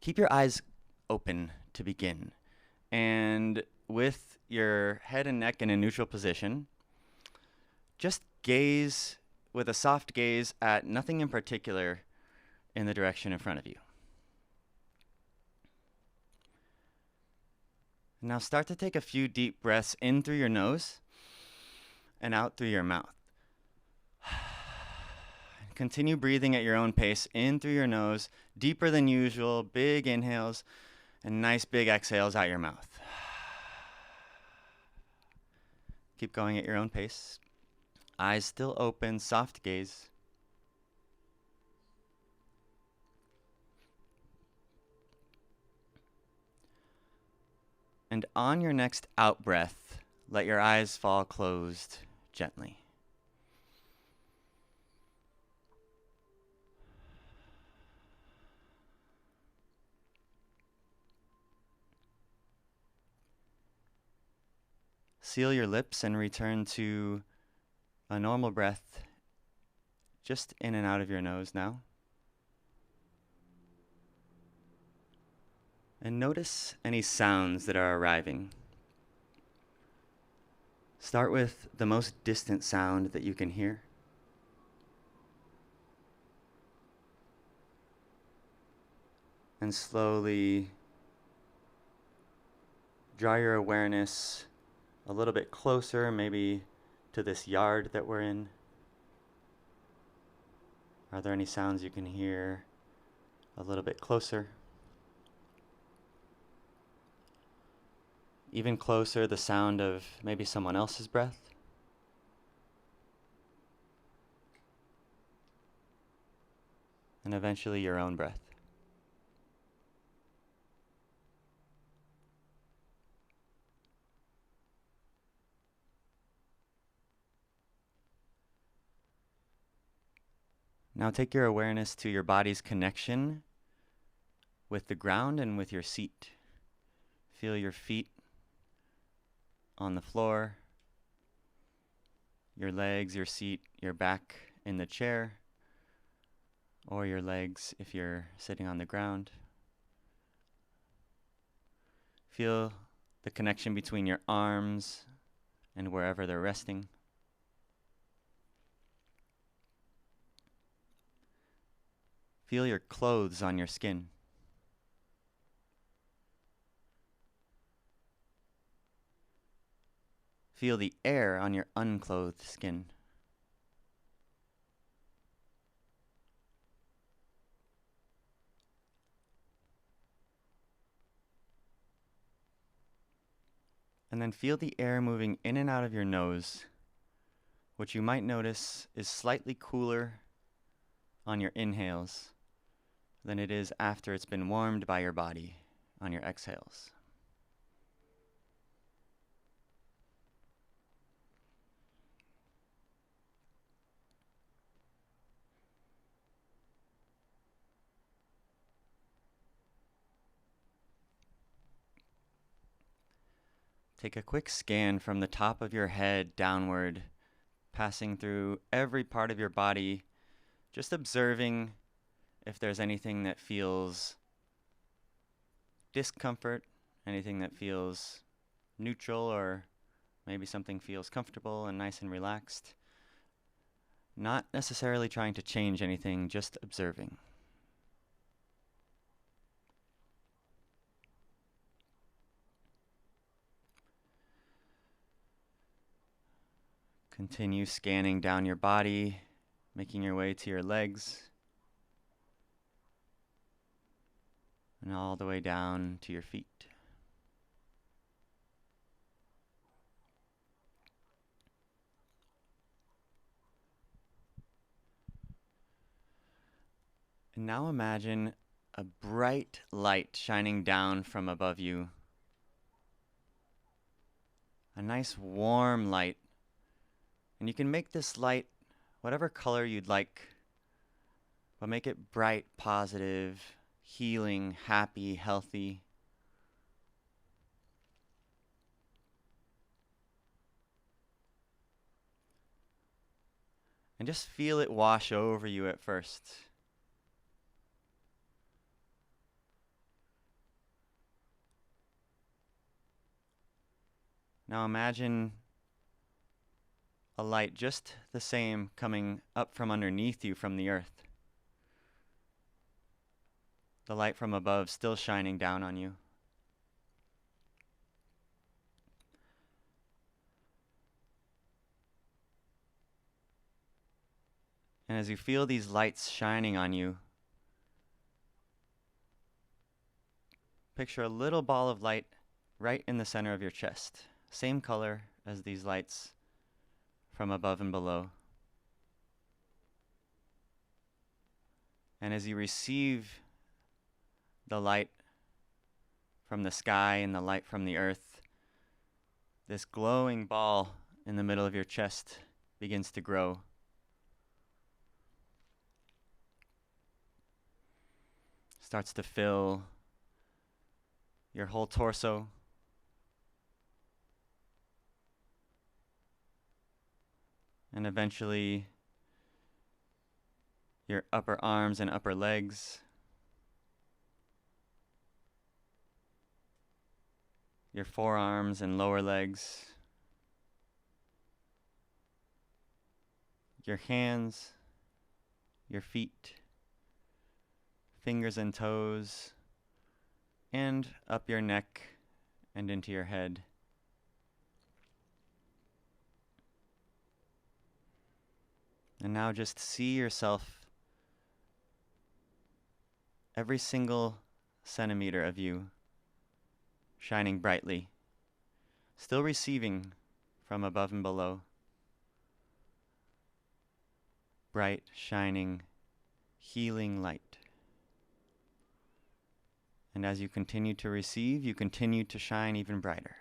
Keep your eyes open to begin, and with your head and neck in a neutral position, just gaze with a soft gaze at nothing in particular in the direction in front of you. Now start to take a few deep breaths in through your nose and out through your mouth. Continue breathing at your own pace, in through your nose, deeper than usual, big inhales, and nice big exhales out your mouth. Keep going at your own pace. Eyes still open, soft gaze. And on your next out breath, let your eyes fall closed gently. Seal your lips and return to a normal breath, just in and out of your nose now. And notice any sounds that are arriving. Start with the most distant sound that you can hear. And slowly draw your awareness a little bit closer, maybe to this yard that we're in. Are there any sounds you can hear a little bit closer? Even closer, the sound of maybe someone else's breath. And eventually your own breath. Now take your awareness to your body's connection with the ground and with your seat. Feel your feet on the floor, your legs, your seat, your back in the chair, or your legs if you're sitting on the ground. Feel the connection between your arms and wherever they're resting. Feel your clothes on your skin. Feel the air on your unclothed skin. And then feel the air moving in and out of your nose, which you might notice is slightly cooler on your inhales than it is after it's been warmed by your body on your exhales. Take a quick scan from the top of your head downward, passing through every part of your body, just observing if there's anything that feels discomfort, anything that feels neutral, or maybe something feels comfortable and nice and relaxed. Not necessarily trying to change anything, just observing. Continue scanning down your body, making your way to your legs, and all the way down to your feet. And now imagine a bright light shining down from above you. A nice warm light. And you can make this light whatever color you'd like, but make it bright, positive, healing, happy, healthy. And just feel it wash over you at first. Now imagine a light just the same coming up from underneath you from the earth. The light from above still shining down on you. And as you feel these lights shining on you, picture a little ball of light right in the center of your chest. Same color as these lights from above and below. And as you receive the light from the sky and the light from the earth, this glowing ball in the middle of your chest begins to grow. Starts to fill your whole torso. And eventually, your upper arms and upper legs, your forearms and lower legs, your hands, your feet, fingers and toes, and up your neck and into your head. And now just see yourself, every single centimeter of you, shining brightly, still receiving from above and below. Bright, shining, healing light. And as you continue to receive, you continue to shine even brighter.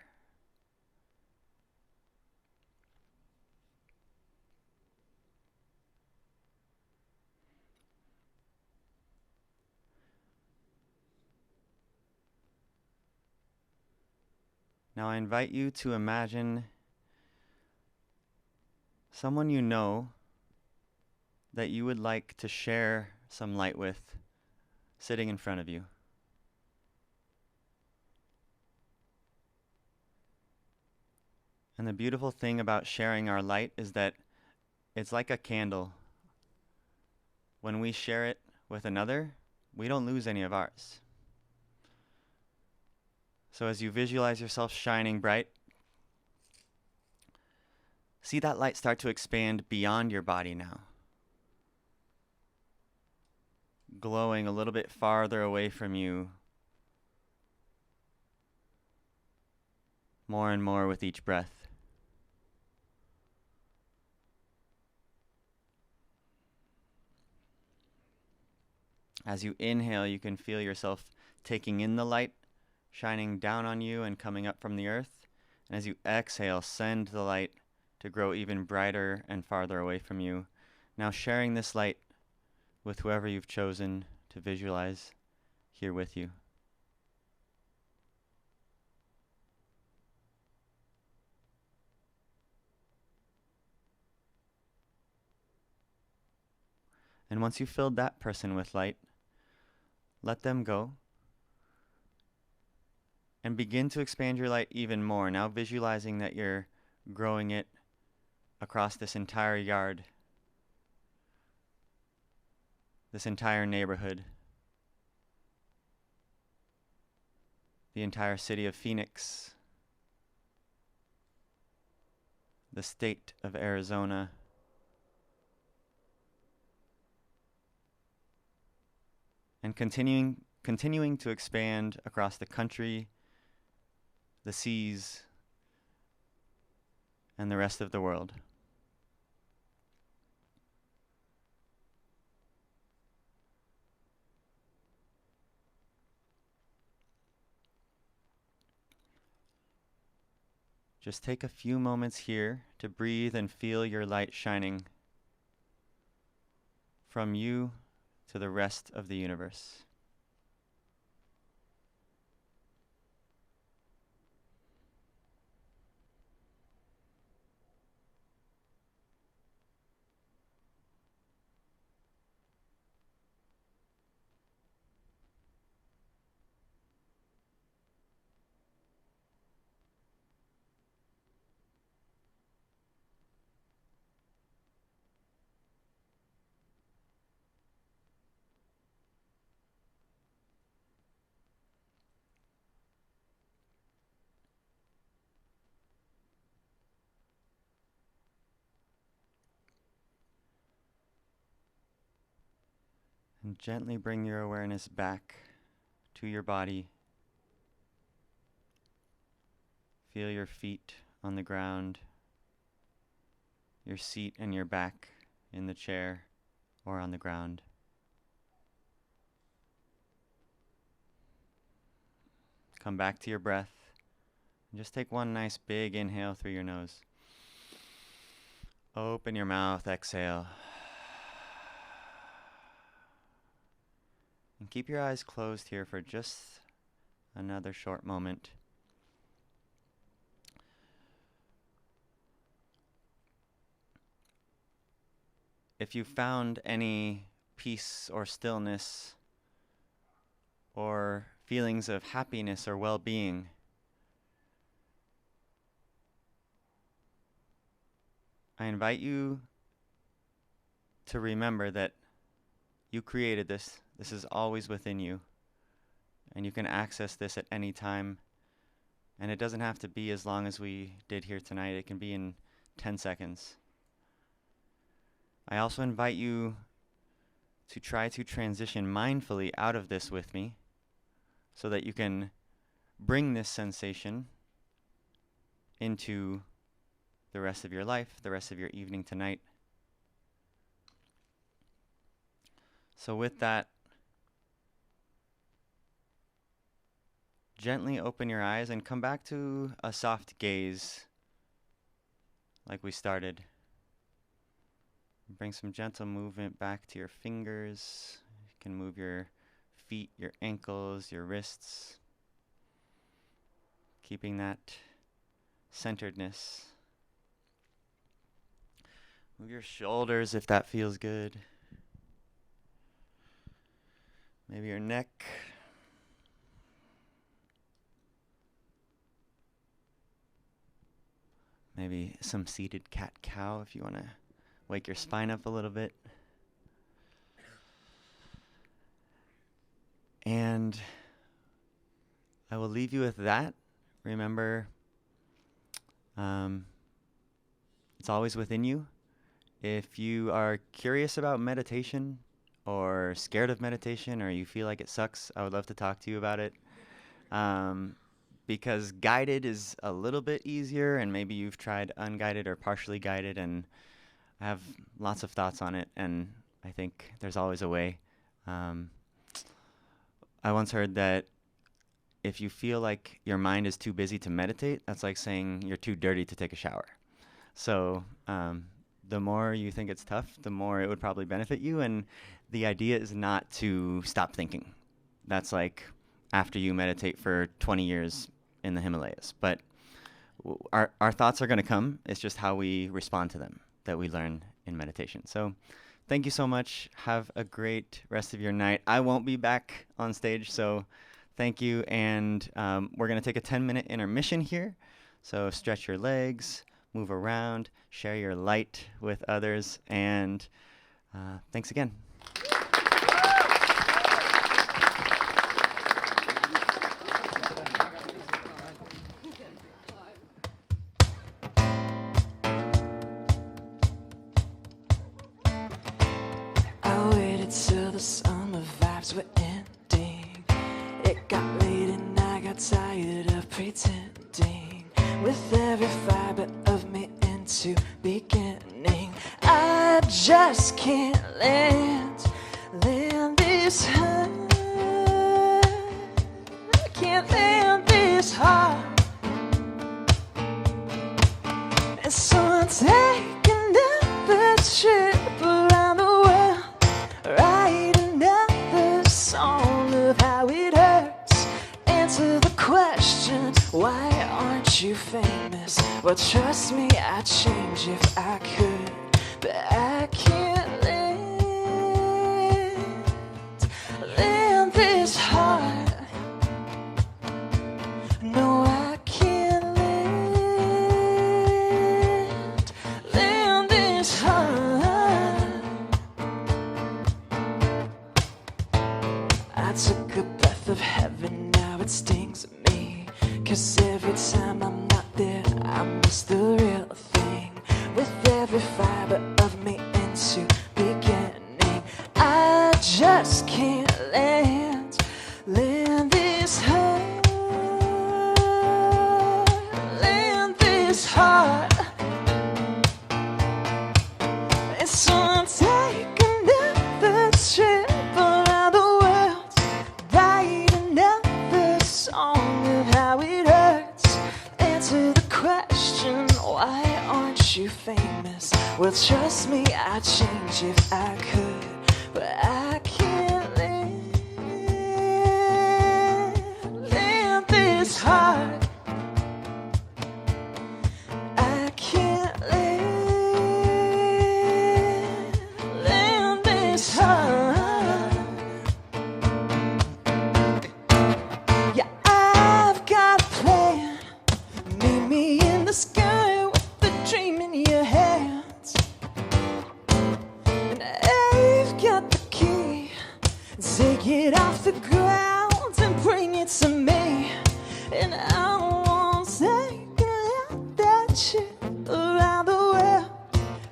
Now I invite you to imagine someone you know that you would like to share some light with sitting in front of you. And the beautiful thing about sharing our light is that it's like a candle. When we share it with another, we don't lose any of ours. So as you visualize yourself shining bright, see that light start to expand beyond your body now. Glowing a little bit farther away from you. more and more with each breath. As you inhale, you can feel yourself taking in the light, shining down on you and coming up from the earth. And as you exhale, send the light to grow even brighter and farther away from you. Now sharing this light with whoever you've chosen to visualize here with you. And once you've filled that person with light, let them go. And begin to expand your light even more. Now visualizing that you're growing it across this entire yard, this entire neighborhood, the entire city of Phoenix, the state of Arizona, and continuing to expand across the country, the seas, and the rest of the world. Just take a few moments here to breathe and feel your light shining from you to the rest of the universe. And gently bring your awareness back to your body. Feel your feet on the ground, your seat and your back in the chair or on the ground. Come back to your breath and just take one nice big inhale through your nose. Open your mouth, exhale. And keep your eyes closed here for just another short moment. If you found any peace or stillness or feelings of happiness or well-being, I invite you to remember that you created this. This is always within you, and you can access this at any time. And it doesn't have to be as long as we did here tonight. It can be in 10 seconds. I also invite you to try to transition mindfully out of this with me so that you can bring this sensation into the rest of your life, the rest of your evening tonight. So with that, gently open your eyes and come back to a soft gaze like we started. Bring some gentle movement back to your fingers. You can move your feet, your ankles, your wrists, keeping that centeredness. Move your shoulders if that feels good. Maybe your neck. Maybe some seated cat-cow if you want to wake your spine up a little bit. And I will leave you with that. Remember, it's always within you. If you are curious about meditation or scared of meditation or you feel like it sucks, I would love to talk to you about it. because guided is a little bit easier, and maybe you've tried unguided or partially guided, and I have lots of thoughts on it, and I think there's always a way. I once heard that if you feel like your mind is too busy to meditate, that's like saying you're too dirty to take a shower. So the more you think it's tough, the more it would probably benefit you, and the idea is not to stop thinking. That's like after you meditate for 20 years in the Himalayas. But our thoughts are going to come. It's just how we respond to them that we learn in meditation. So thank you so much. Have a great rest of your night. I won't be back on stage, so thank you. And we're going to take a 10-minute intermission here. So stretch your legs, move around, share your light with others, and thanks again. Till the summer vibes were ending. It got late and I got tired of pretending. With every fiber of me into beginning, I just can't land this high. I can't land this hard. And so I'm taking another trip around the world, write another song of how it hurts. Answer the question, why aren't you famous? Well, trust me, I'd change if I could, but I can't land this hard. No, I can't land this hard. I took a breath of heaven, now it stings me. 'Cause every time I'm not there, I miss the real thing. With every fiber of me into beginning, I just can't land this hard. Land this hard. And so I'm taking another trip around the world, write another song of how it hurts. Answer the question, why aren't you famous? Well, trust me, I'd change if I could, but I can't land this hard. I can't land this hard. Yeah, I've got a plan. Meet me in the sky with a dream in your hands. And I've got the key. Take it off the ground and bring it to me. And I won't take that trip around the world,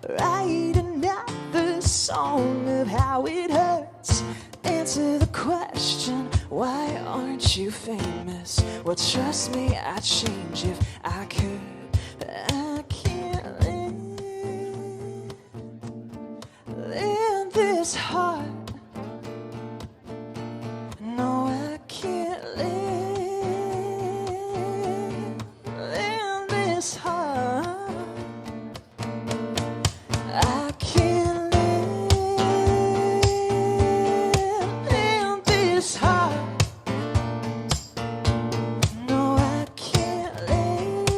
write another song of how it hurts. Answer the question, why aren't you famous? Well, trust me, I'd change if I could, but I can't land this hard. No, I can't land this hard. I can't land this hard. No, I can't land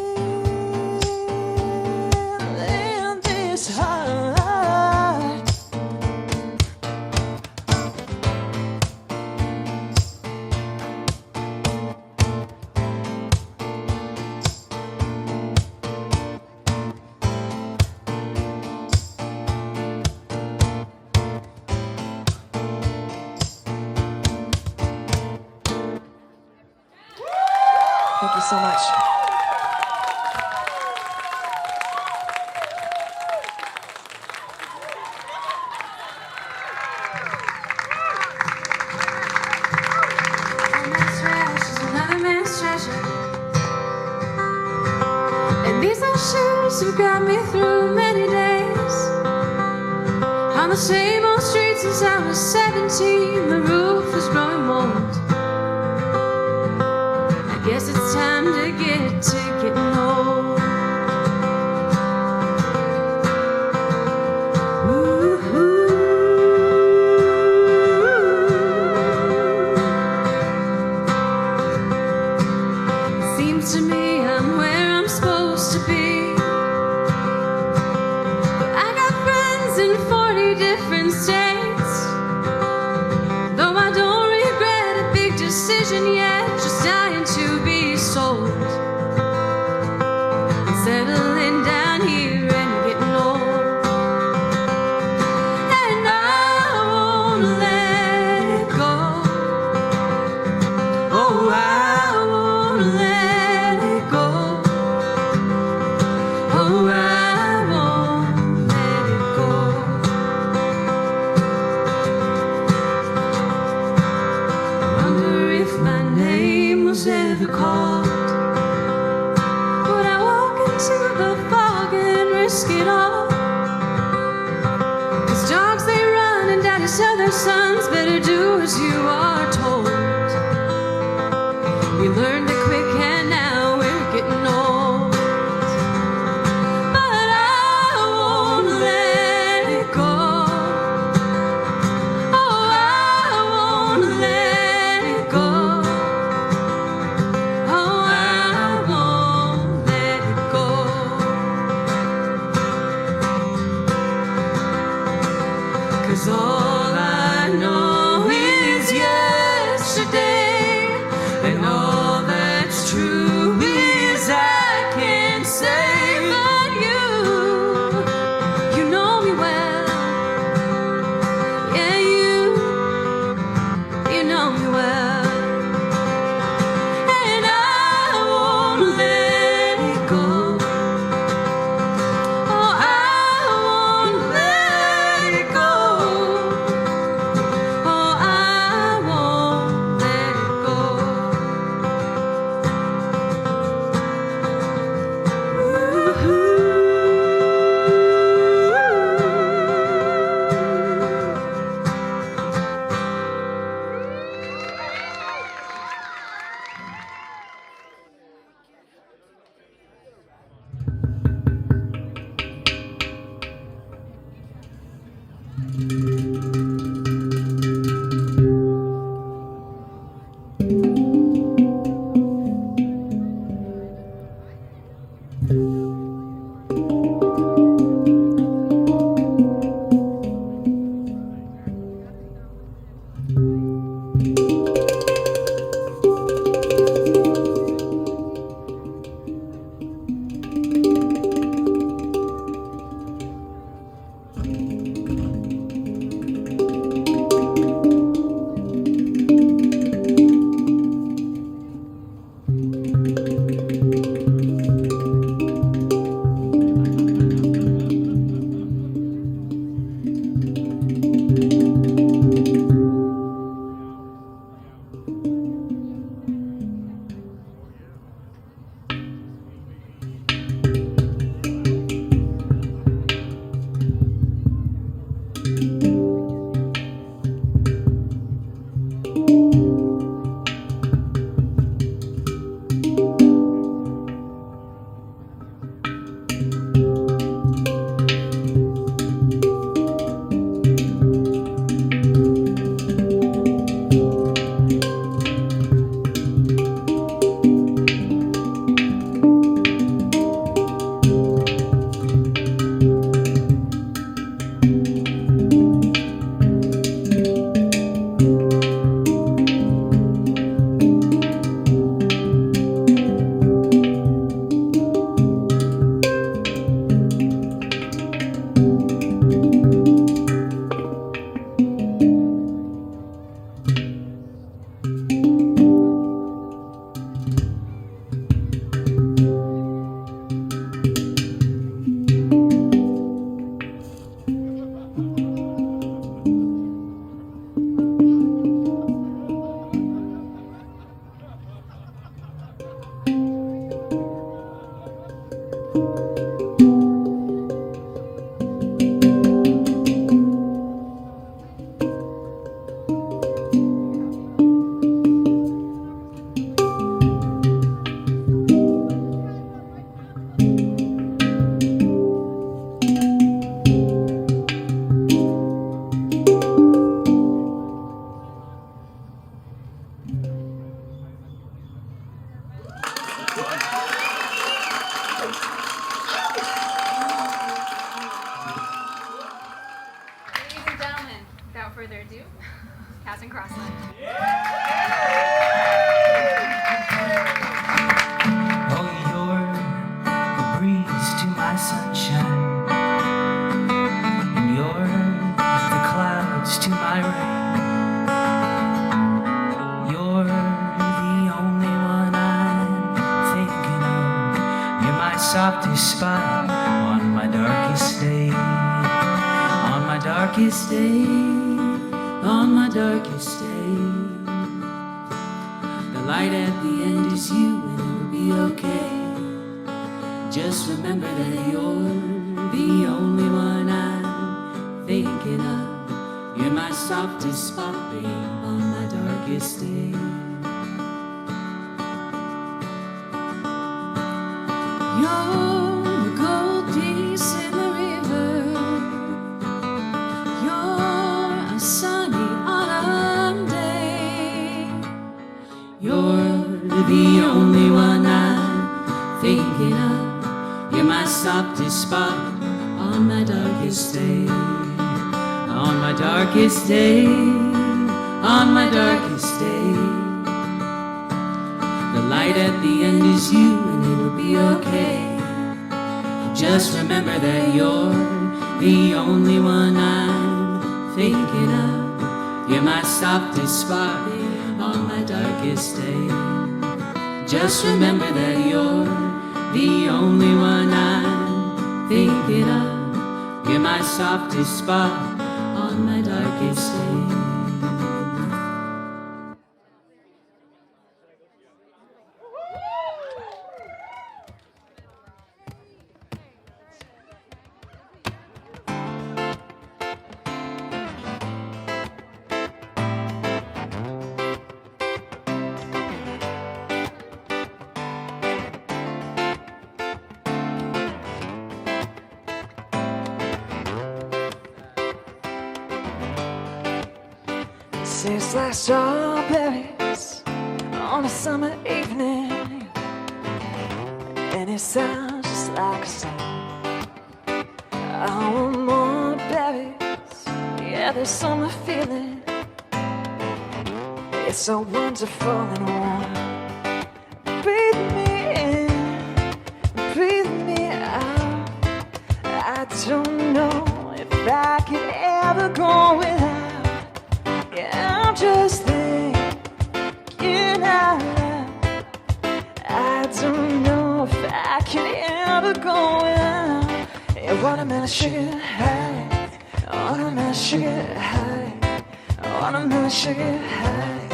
this hard. Thank you so much. Another man's treasure. must have got me through many days. On the same old street since I was 17, the roof is growing mold. I guess it's time to get to getting old. It seems to me I'm where I'm supposed to be, but I got friends in 40 different states. Though I don't regret a big decision yet, just dying to be sold and settling down here and getting old. And I won't let it go. Oh, I won't let it go. Oh, I won't let it go. I wonder if my name was ever called. Would I walk into the fog and risk it all? 'Cause dogs they run and daddies tell their sons better do as you are told. We learned it quick and now we're getting old. But I won't let it go. Oh, I won't let it go. Oh, I won't let it go. further ado, Cass and Crossland. Oh, you're the breeze to my sunshine, and you're the clouds to my rain. You're the only one I'm thinking of. You're my softest spot on my darkest day. On my darkest day, on my darkest day. The light at the end is you, and it'll be okay. Just remember that you're the only one I'm thinking of. You're my softest spot, babe, on my darkest day. You're the gold piece in the river. You're a sunny autumn day. You're the only one I'm thinking of. You're my softest spot on my darkest day. On my darkest day, on my darkest day. The light at the end is you, and it'll be okay. Just remember that you're the only one I'm thinking of. You're my softest spot on my darkest day. Just remember that you're the only one I'm thinking of. You're my softest spot on my darkest day. Tastes like strawberries on a summer evening, and it sounds just like a song. I want more berries, yeah, there's summer feeling. It's so wonderful and warm. Breathe me in, breathe me out. I don't know if I could ever go without. Yeah, I'm just thinking out loud. I don't know if I can ever go without. Yeah, watermelon sugar high, watermelon sugar high, watermelon sugar high,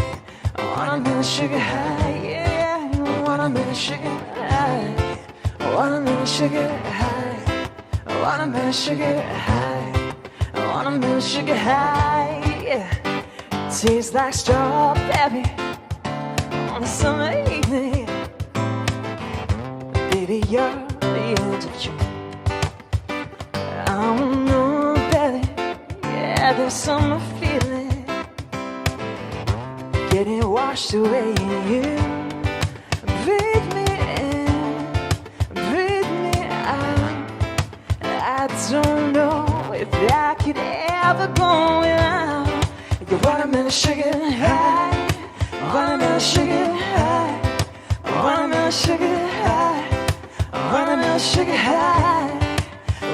watermelon sugar high, yeah, watermelon sugar high, watermelon sugar high, watermelon sugar high, watermelon sugar high, yeah. Tastes like strawberry on a summer evening. Baby, you're the end of June. I don't know, baby, yeah, there's summer feeling getting washed away in you. Breathe me in, breathe me out. I don't know if I could ever go without. Your watermelon sugar high, watermelon sugar high, watermelon sugar high, watermelon sugar high,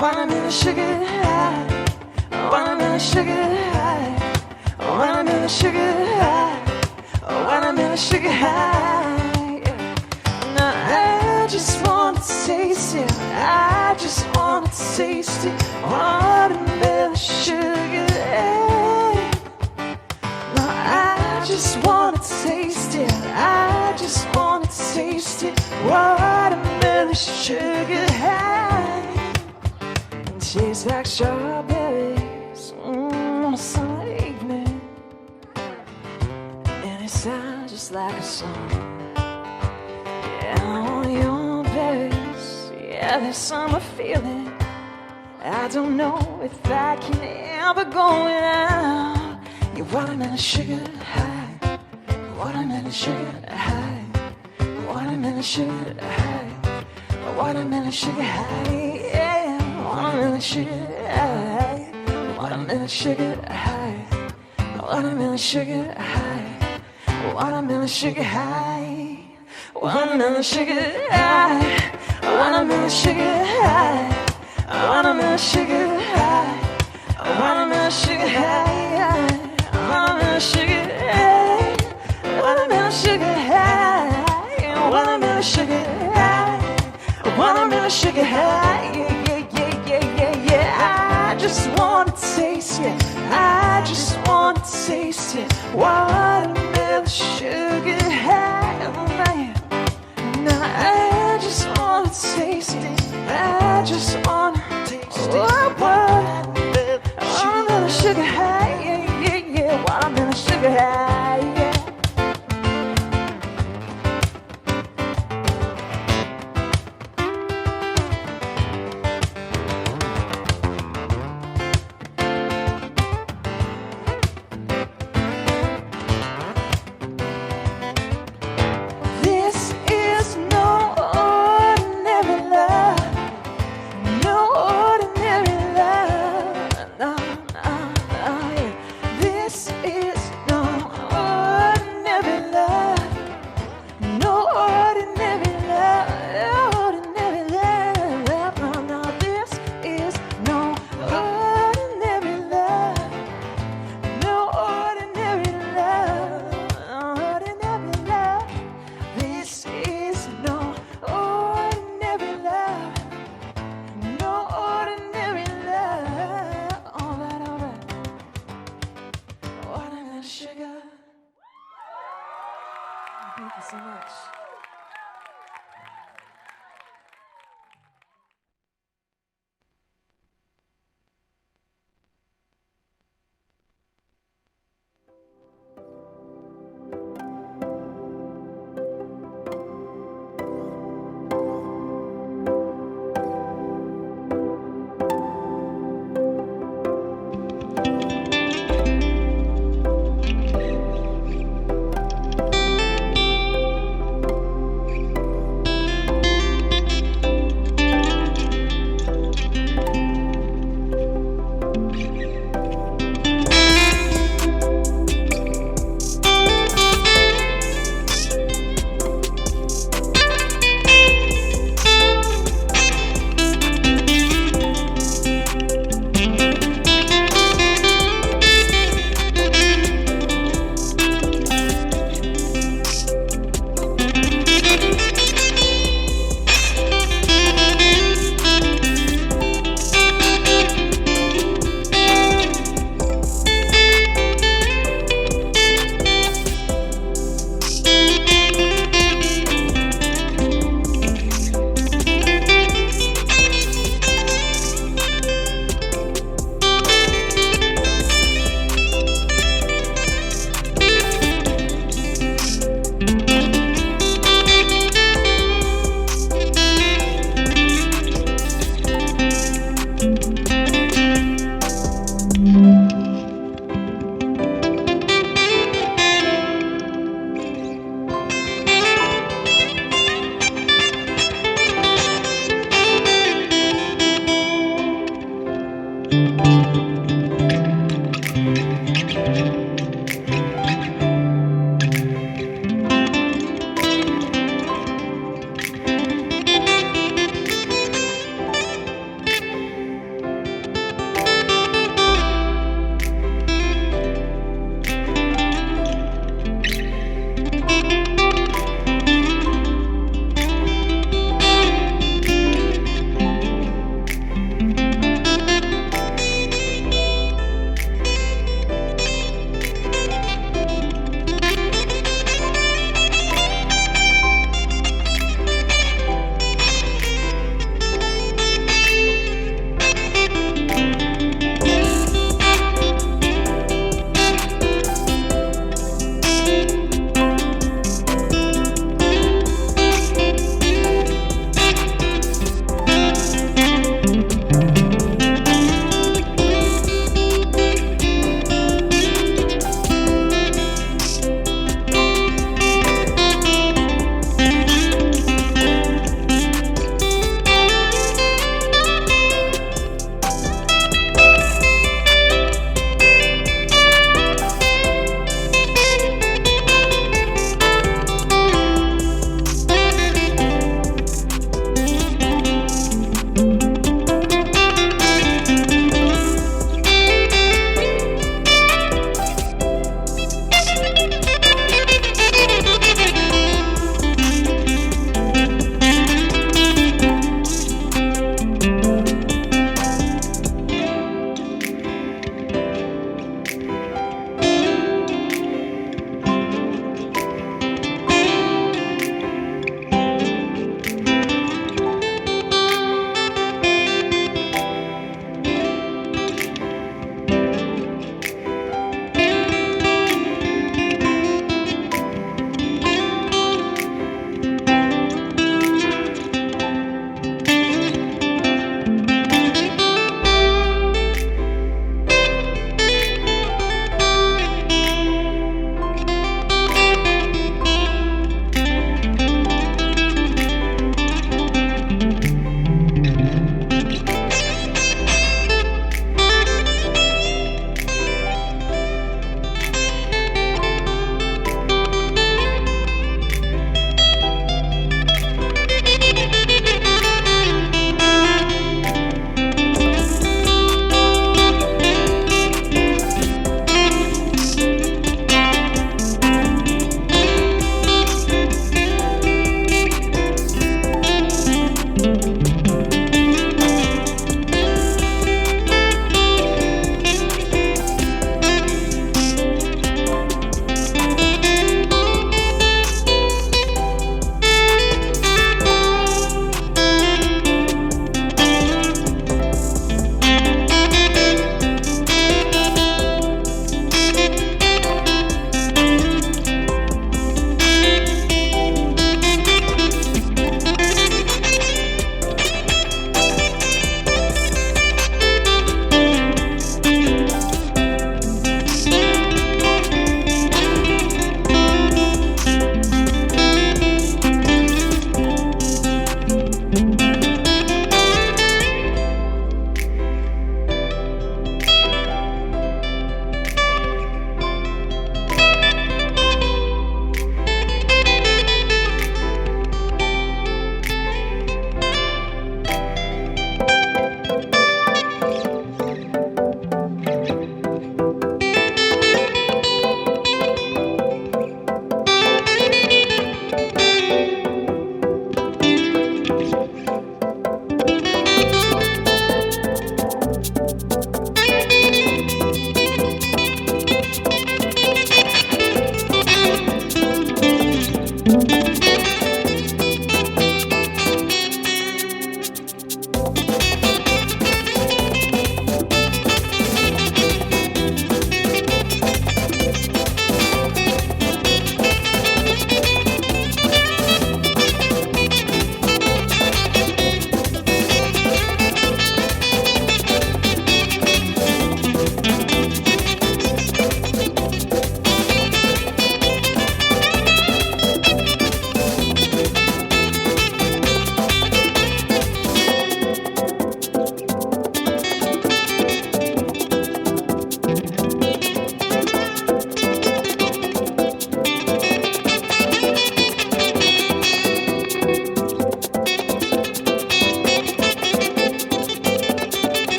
watermelon sugar high, watermelon sugar high, watermelon sugar high, watermelon sugar high. Now I just want to taste it, I just want to taste it, watermelon sugar high. I just wanna taste it, I just wanna taste it, watermelon sugar high. It tastes like strawberries on a summer evening, and it sounds just like a song. Yeah, on your berries, yeah, there's summer feeling. I don't know if I can ever go without. Your watermelon sugar high, watermelon sugar high, watermelon sugar high, watermelon sugar high, yeah, watermelon sugar high, watermelon sugar high, Watermelon sugar high. Watermelon sugar high. Watermelon sugar high. Watermelon sugar high. Watermelon sugar high. Watermelon sugar high. Watermelon sugar high. Watermelon sugar high. Watermelon sugar high. Watermelon sugar high. Yeah. I just wanna taste it. I just wanna taste it. Watermelon sugar high, man. Now I just wanna taste it. I just wanna taste it. Watermelon sugar high, yeah. Watermelon sugar high, yeah.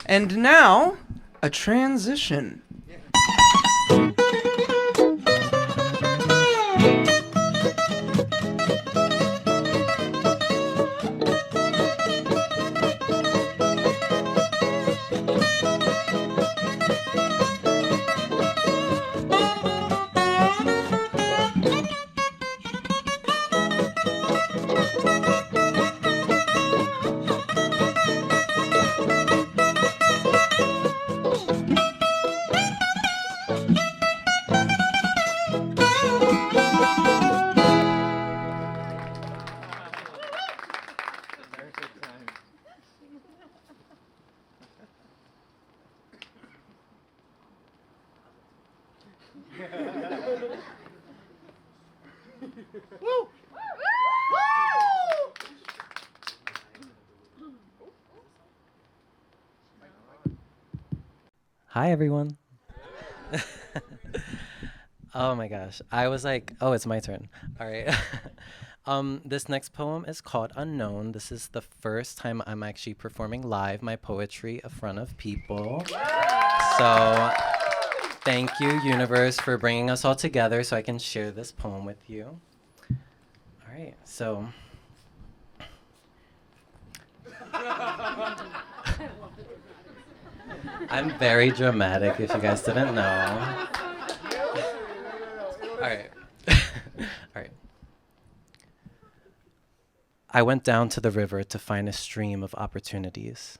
And now, a transition. Hi, everyone. Oh my gosh. I was like, oh, it's my turn. All right. This next poem is called Unknown. This is the first time I'm actually performing live my poetry in front of people. So thank you, universe, for bringing us all together so I can share this poem with you. All right. So I'm very dramatic, if you guys didn't know. All right. All right. I went down to the river to find a stream of opportunities.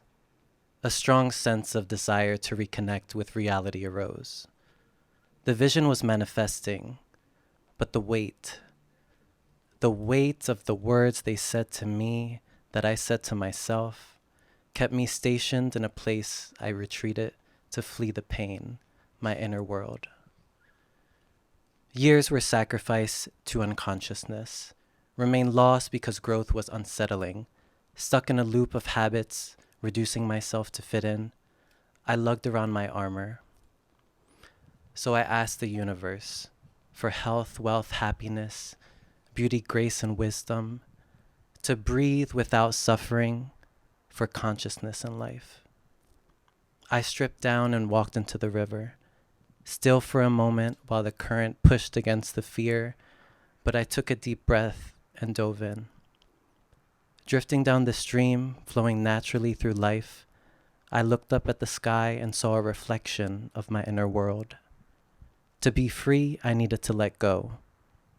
A strong sense of desire to reconnect with reality arose. The vision was manifesting, but the weight of the words they said to me, that I said to myself, kept me stationed in a place I retreated to flee the pain, my inner world. Years were sacrificed to unconsciousness, remained lost because growth was unsettling, stuck in a loop of habits, reducing myself to fit in. I lugged around my armor. So I asked the universe for health, wealth, happiness, beauty, grace, and wisdom, to breathe without suffering, for consciousness in life. I stripped down and walked into the river, still for a moment while the current pushed against the fear, but I took a deep breath and dove in. Drifting down the stream, flowing naturally through life, I looked up at the sky and saw a reflection of my inner world. To be free, I needed to let go.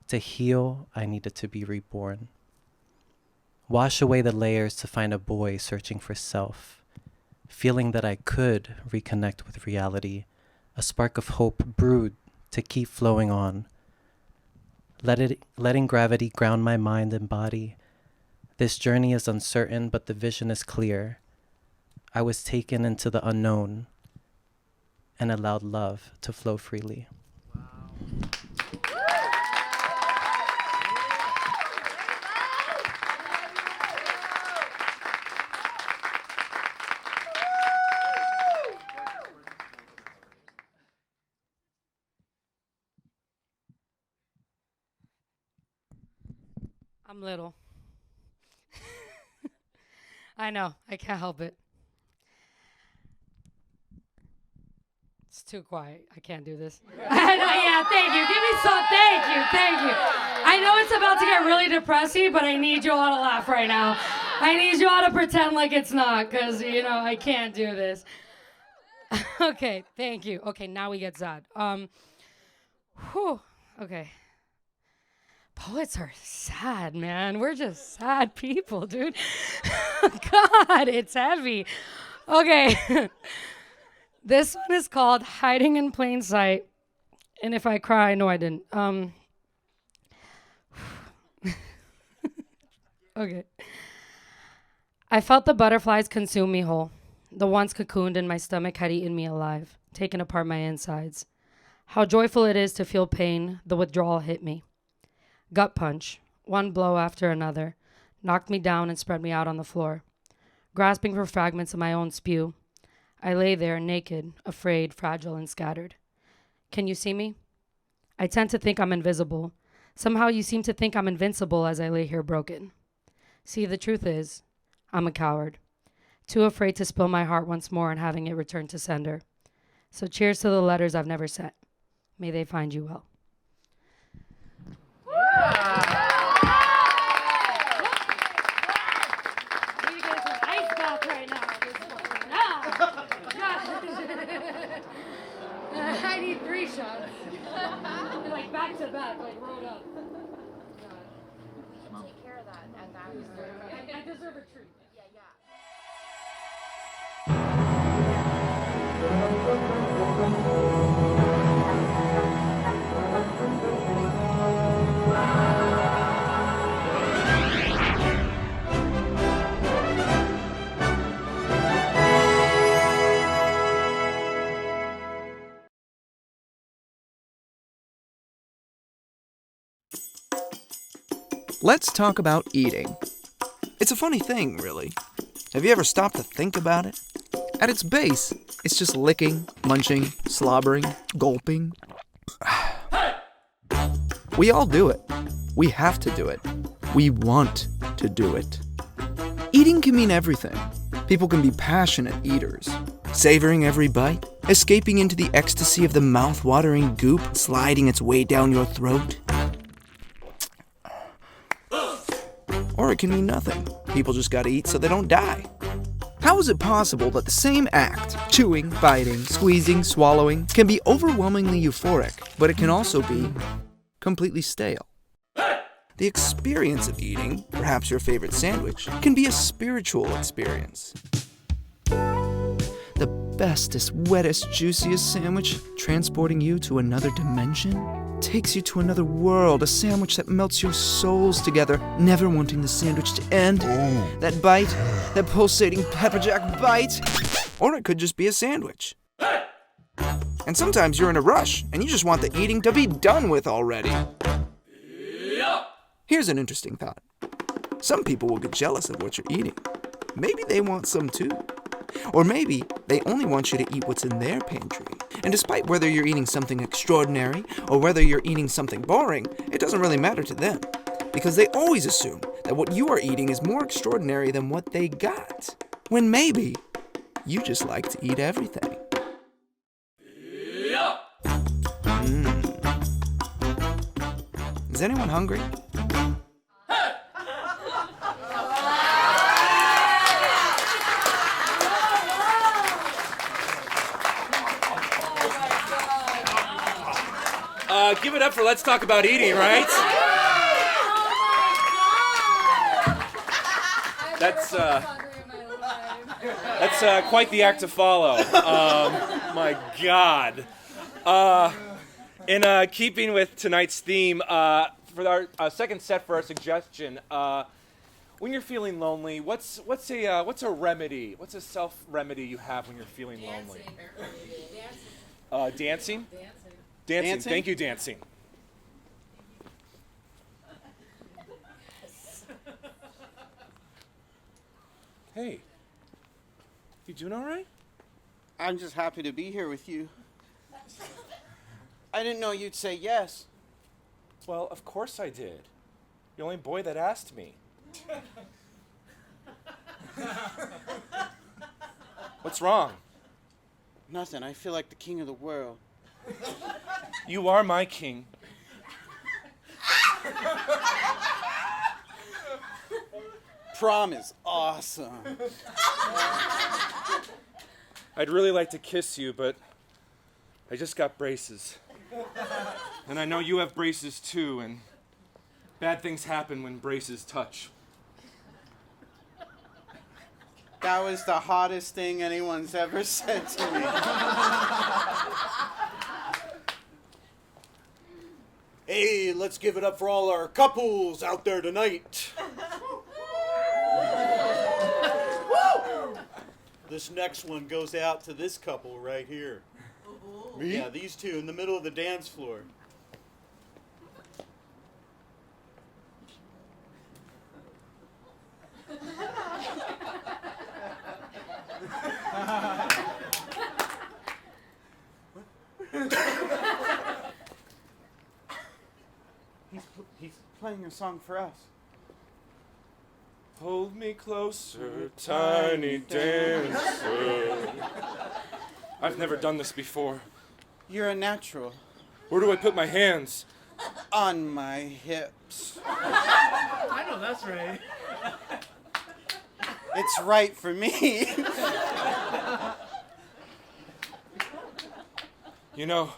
To heal, I needed to be reborn. Wash away the layers to find a boy searching for self, feeling that I could reconnect with reality. A spark of hope brewed to keep flowing on. Letting gravity ground my mind and body. This journey is uncertain, but the vision is clear. I was taken into the unknown and allowed love to flow freely. I'm little. I know. I can't help it. It's too quiet. I can't do this. Yeah, thank you. Give me some. Thank you. I know it's about to get really depressing, but I need you all to laugh right now. I need you all to pretend like it's not, because, I can't do this. Okay, thank you. Okay, now we get sad. Okay. Poets are sad, man. We're just sad people, dude. God, it's heavy. Okay. This one is called Hiding in Plain Sight. And if I cry, no, I didn't. Okay. I felt the butterflies consume me whole. The ones cocooned in my stomach had eaten me alive, taken apart my insides. How joyful it is to feel pain. The withdrawal hit me. Gut punch, one blow after another, knocked me down and spread me out on the floor. Grasping for fragments of my own spew, I lay there naked, afraid, fragile, and scattered. Can you see me? I tend to think I'm invisible. Somehow you seem to think I'm invincible as I lay here broken. See, the truth is, I'm a coward. too afraid to spill my heart once more and having it returned to sender. So cheers to the letters I've never sent. May they find you well. I need 3 shots. Like back to back, like rolled up. Take care of that at that. I deserve a treat. Let's talk about eating. It's a funny thing, really. Have you ever stopped to think about it? At its base, it's just licking, munching, slobbering, gulping. We all do it. We have to do it. We want to do it. Eating can mean everything. People can be passionate eaters, savoring every bite, escaping into the ecstasy of the mouth-watering goop sliding its way down your throat. Or it can mean nothing. People just gotta eat so they don't die. How is it possible that the same act, chewing, biting, squeezing, swallowing, can be overwhelmingly euphoric, but it can also be completely stale? The experience of eating, perhaps your favorite sandwich, can be a spiritual experience. The bestest, wettest, juiciest sandwich, transporting you to another dimension, takes you to another world, a sandwich that melts your souls together, never wanting the sandwich to end. That bite, that pulsating pepperjack bite. Or it could just be a sandwich. And sometimes you're in a rush, and you just want the eating to be done with already. Here's an interesting thought. Some people will get jealous of what you're eating. Maybe they want some too. Or maybe they only want you to eat what's in their pantry. And despite whether you're eating something extraordinary or whether you're eating something boring, it doesn't really matter to them. Because they always assume that what you are eating is more extraordinary than what they got. When maybe you just like to eat everything. Is anyone hungry? Give it up for Let's Talk About Eating, right? That's quite the act to follow. My God. In keeping with tonight's theme, for our second set for our suggestion, when you're feeling lonely, what's a remedy? What's a self-remedy you have when you're feeling lonely? Dancing? Dancing. Thank you, dancing. Hey, you doing all right? I'm just happy to be here with you. I didn't know you'd say yes. Well, of course I did. You're the only boy that asked me. What's wrong? Nothing. I feel like the king of the world. You are my king. Prom is awesome. I'd really like to kiss you, but I just got braces. And I know you have braces too, and bad things happen when braces touch. That was the hottest thing anyone's ever said to me. Hey, let's give it up for all our couples out there tonight. This next one goes out to this couple right here. Me? Yeah, these two in the middle of the dance floor. He's playing a song for us. Hold me closer, tiny dancer. I've never done this before. You're a natural. Where do I put my hands? On my hips. I know that's right. It's right for me. You know,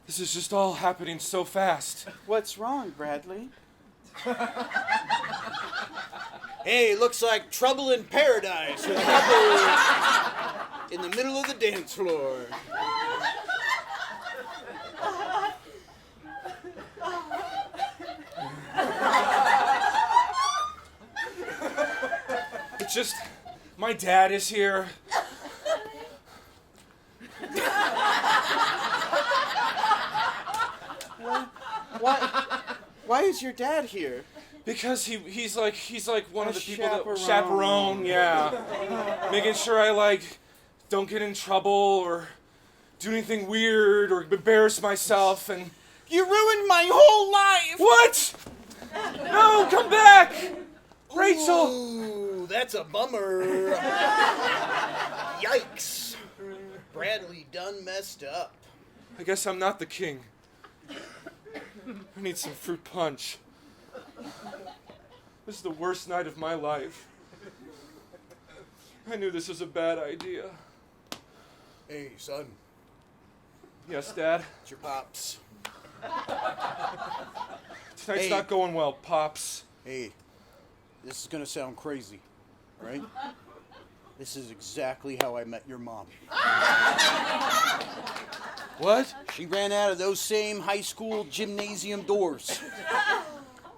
this is just all happening so fast. What's wrong, Bradley? Hey, looks like trouble in paradise with a couple in the middle of the dance floor. It's just, my dad is here. Why is your dad here? Because he's like one of the people that chaperone, yeah. Making sure I don't get in trouble or do anything weird or embarrass myself. And you ruined my whole life. What? No, come back, Rachel. Ooh, that's a bummer. Yikes. Bradley done messed up. I guess I'm not the king. I need some fruit punch. This is the worst night of my life. I knew this was a bad idea. Hey, son. Yes, Dad? It's your pops. Tonight's not going well, Pops. Hey, this is gonna sound crazy, right? This is exactly how I met your mom. What? She ran out of those same high school gymnasium doors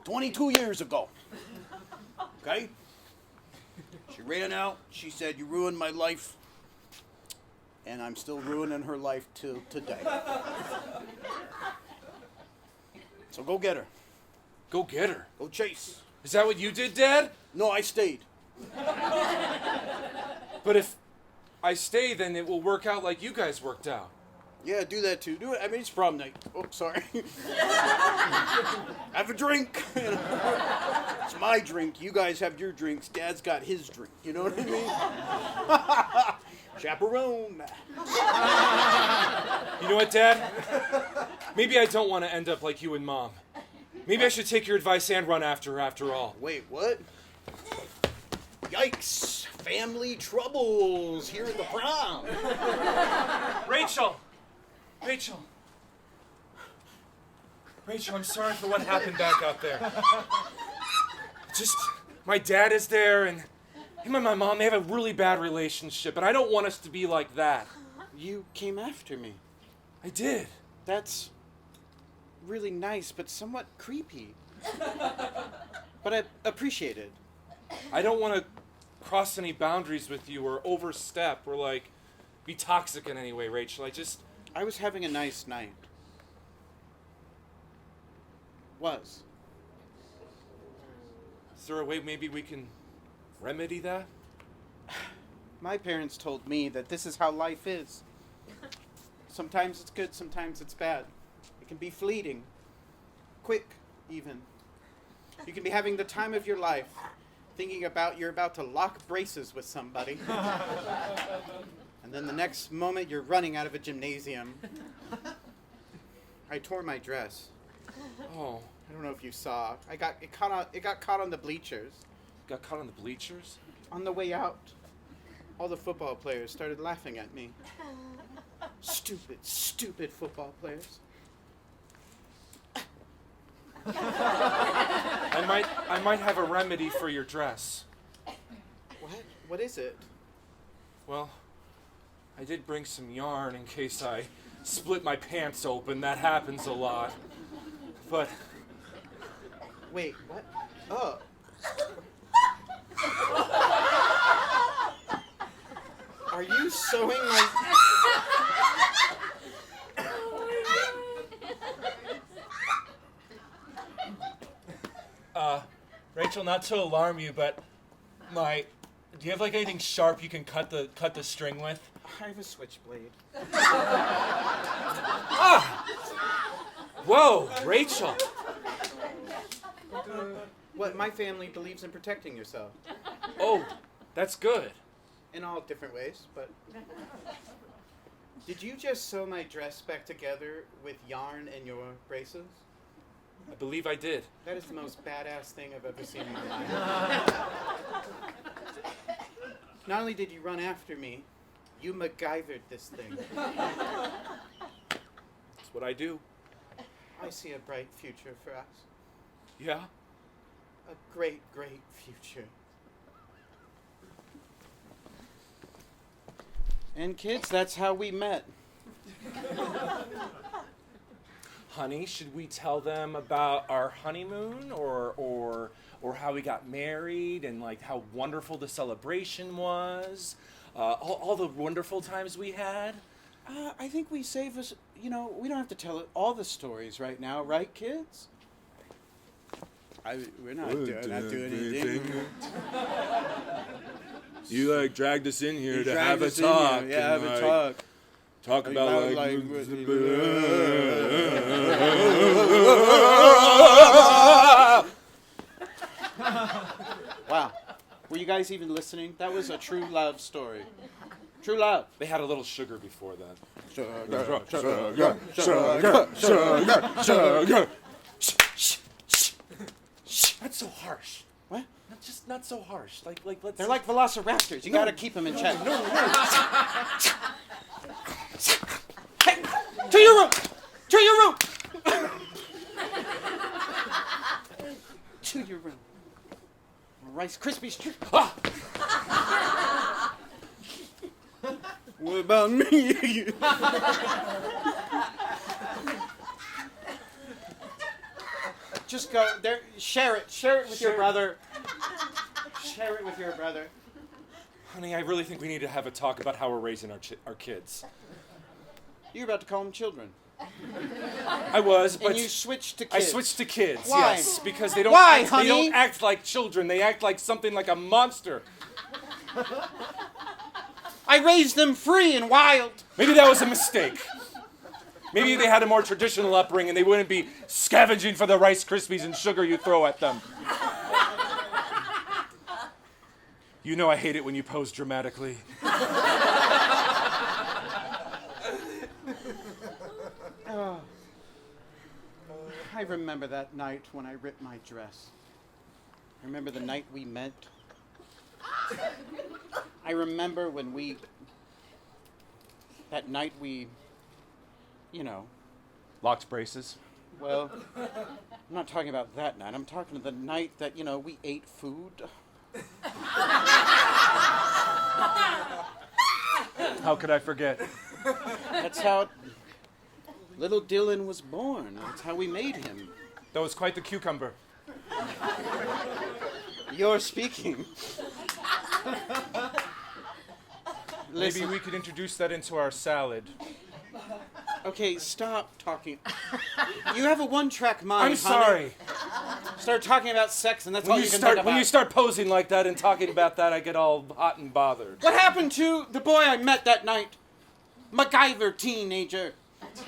22 years ago. Okay? She ran out. She said, "You ruined my life." And I'm still ruining her life till today. So go get her. Go get her? Go chase. Is that what you did, Dad? No, I stayed. But if I stay, then it will work out like you guys worked out. Yeah, do that too. Do it. I mean, it's prom night. Oh, sorry. Have a drink. It's my drink. You guys have your drinks. Dad's got his drink. You know what I mean? Chaperone. You know what, Dad? Maybe I don't want to end up like you and Mom. Maybe I should take your advice and run after her after all. Wait, what? Yikes. Family troubles here at the prom. Rachel! Rachel, I'm sorry for what happened back out there. Just, my dad is there, and him and my mom, they have a really bad relationship, and I don't want us to be like that. You came after me. I did. That's really nice, but somewhat creepy. But I appreciate it. I don't want to cross any boundaries with you or overstep or, be toxic in any way, Rachel. I was having a nice night. Was. Is there a way maybe we can remedy that? My parents told me that this is how life is. Sometimes it's good, sometimes it's bad. It can be fleeting. Quick, even. You can be having the time of your life, thinking about you're about to lock braces with somebody. And then the next moment you're running out of a gymnasium. I tore my dress. Oh. I don't know if you saw. It got caught on the bleachers. Got caught on the bleachers? On the way out, all the football players started laughing at me. Stupid football players. I might have a remedy for your dress. What? What is it? Well, I did bring some yarn in case I split my pants open. That happens a lot. But... Wait, what? Oh. Are you sewing my... Rachel, not to alarm you, but do you have anything sharp you can cut the string with? I have a switchblade. Whoa, Rachel. What my family believes in protecting yourself. Oh, that's good. In all different ways, but... Did you just sew my dress back together with yarn and your braces? I believe I did. That is the most badass thing I've ever seen in my life. Not only did you run after me, you MacGyvered this thing. That's what I do. I see a bright future for us. Yeah? A great, great future. And kids, that's how we met. Honey, should we tell them about our honeymoon or how we got married and like how wonderful the celebration was? All the wonderful times we had? I think we save us, we don't have to tell all the stories right now, right, kids? We're not doing anything. You dragged us in here You to dragged have a us in here, talk. yeah, have a talk. Talk about Wow. Were you guys even listening? That was a true love story. True love. They had a little sugar before that. Sugar. That's so harsh. What? Not so harsh. Let's. They're like velociraptors. You gotta keep them in check. No. Hey, to your room! To your room! To your room. Rice Krispies. What about me? Just go there. Share it. Share it with your brother. Share it with your brother. Honey, I really think we need to have a talk about how we're raising our kids. You're about to call them children. I was, but and you switched to kids. I switched to kids. Why? Yes, because they don't. Why, act, honey? They don't act like children. They act like something like a monster. I raised them free and wild. Maybe that was a mistake. Maybe they had a more traditional upbringing. They wouldn't be scavenging for the Rice Krispies and sugar you throw at them. You know I hate it when you pose dramatically. Oh. I remember that night when I ripped my dress. I remember the night we met. I remember when that night we, locked braces. Well, I'm not talking about that night. I'm talking the night that, we ate food. How could I forget? That's how little Dylan was born. That's how we made him. That was quite the cucumber. You're speaking. Maybe we could introduce that into our salad. Okay, stop talking. You have a one-track mind, I'm sorry. Start talking about sex, and that's all you can think about. When you start posing like that and talking about that, I get all hot and bothered. What happened to the boy I met that night? MacGyver teenager.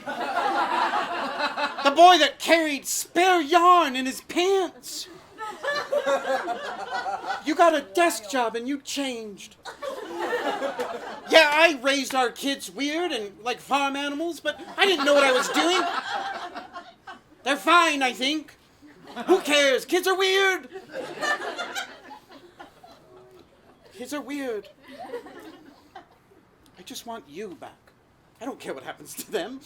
The boy that carried spare yarn in his pants. You got a desk job and you changed. Yeah, I raised our kids weird and like farm animals, but I didn't know what I was doing. They're fine, I think. Who cares? Kids are weird. Kids are weird. I just want you back. I don't care what happens to them.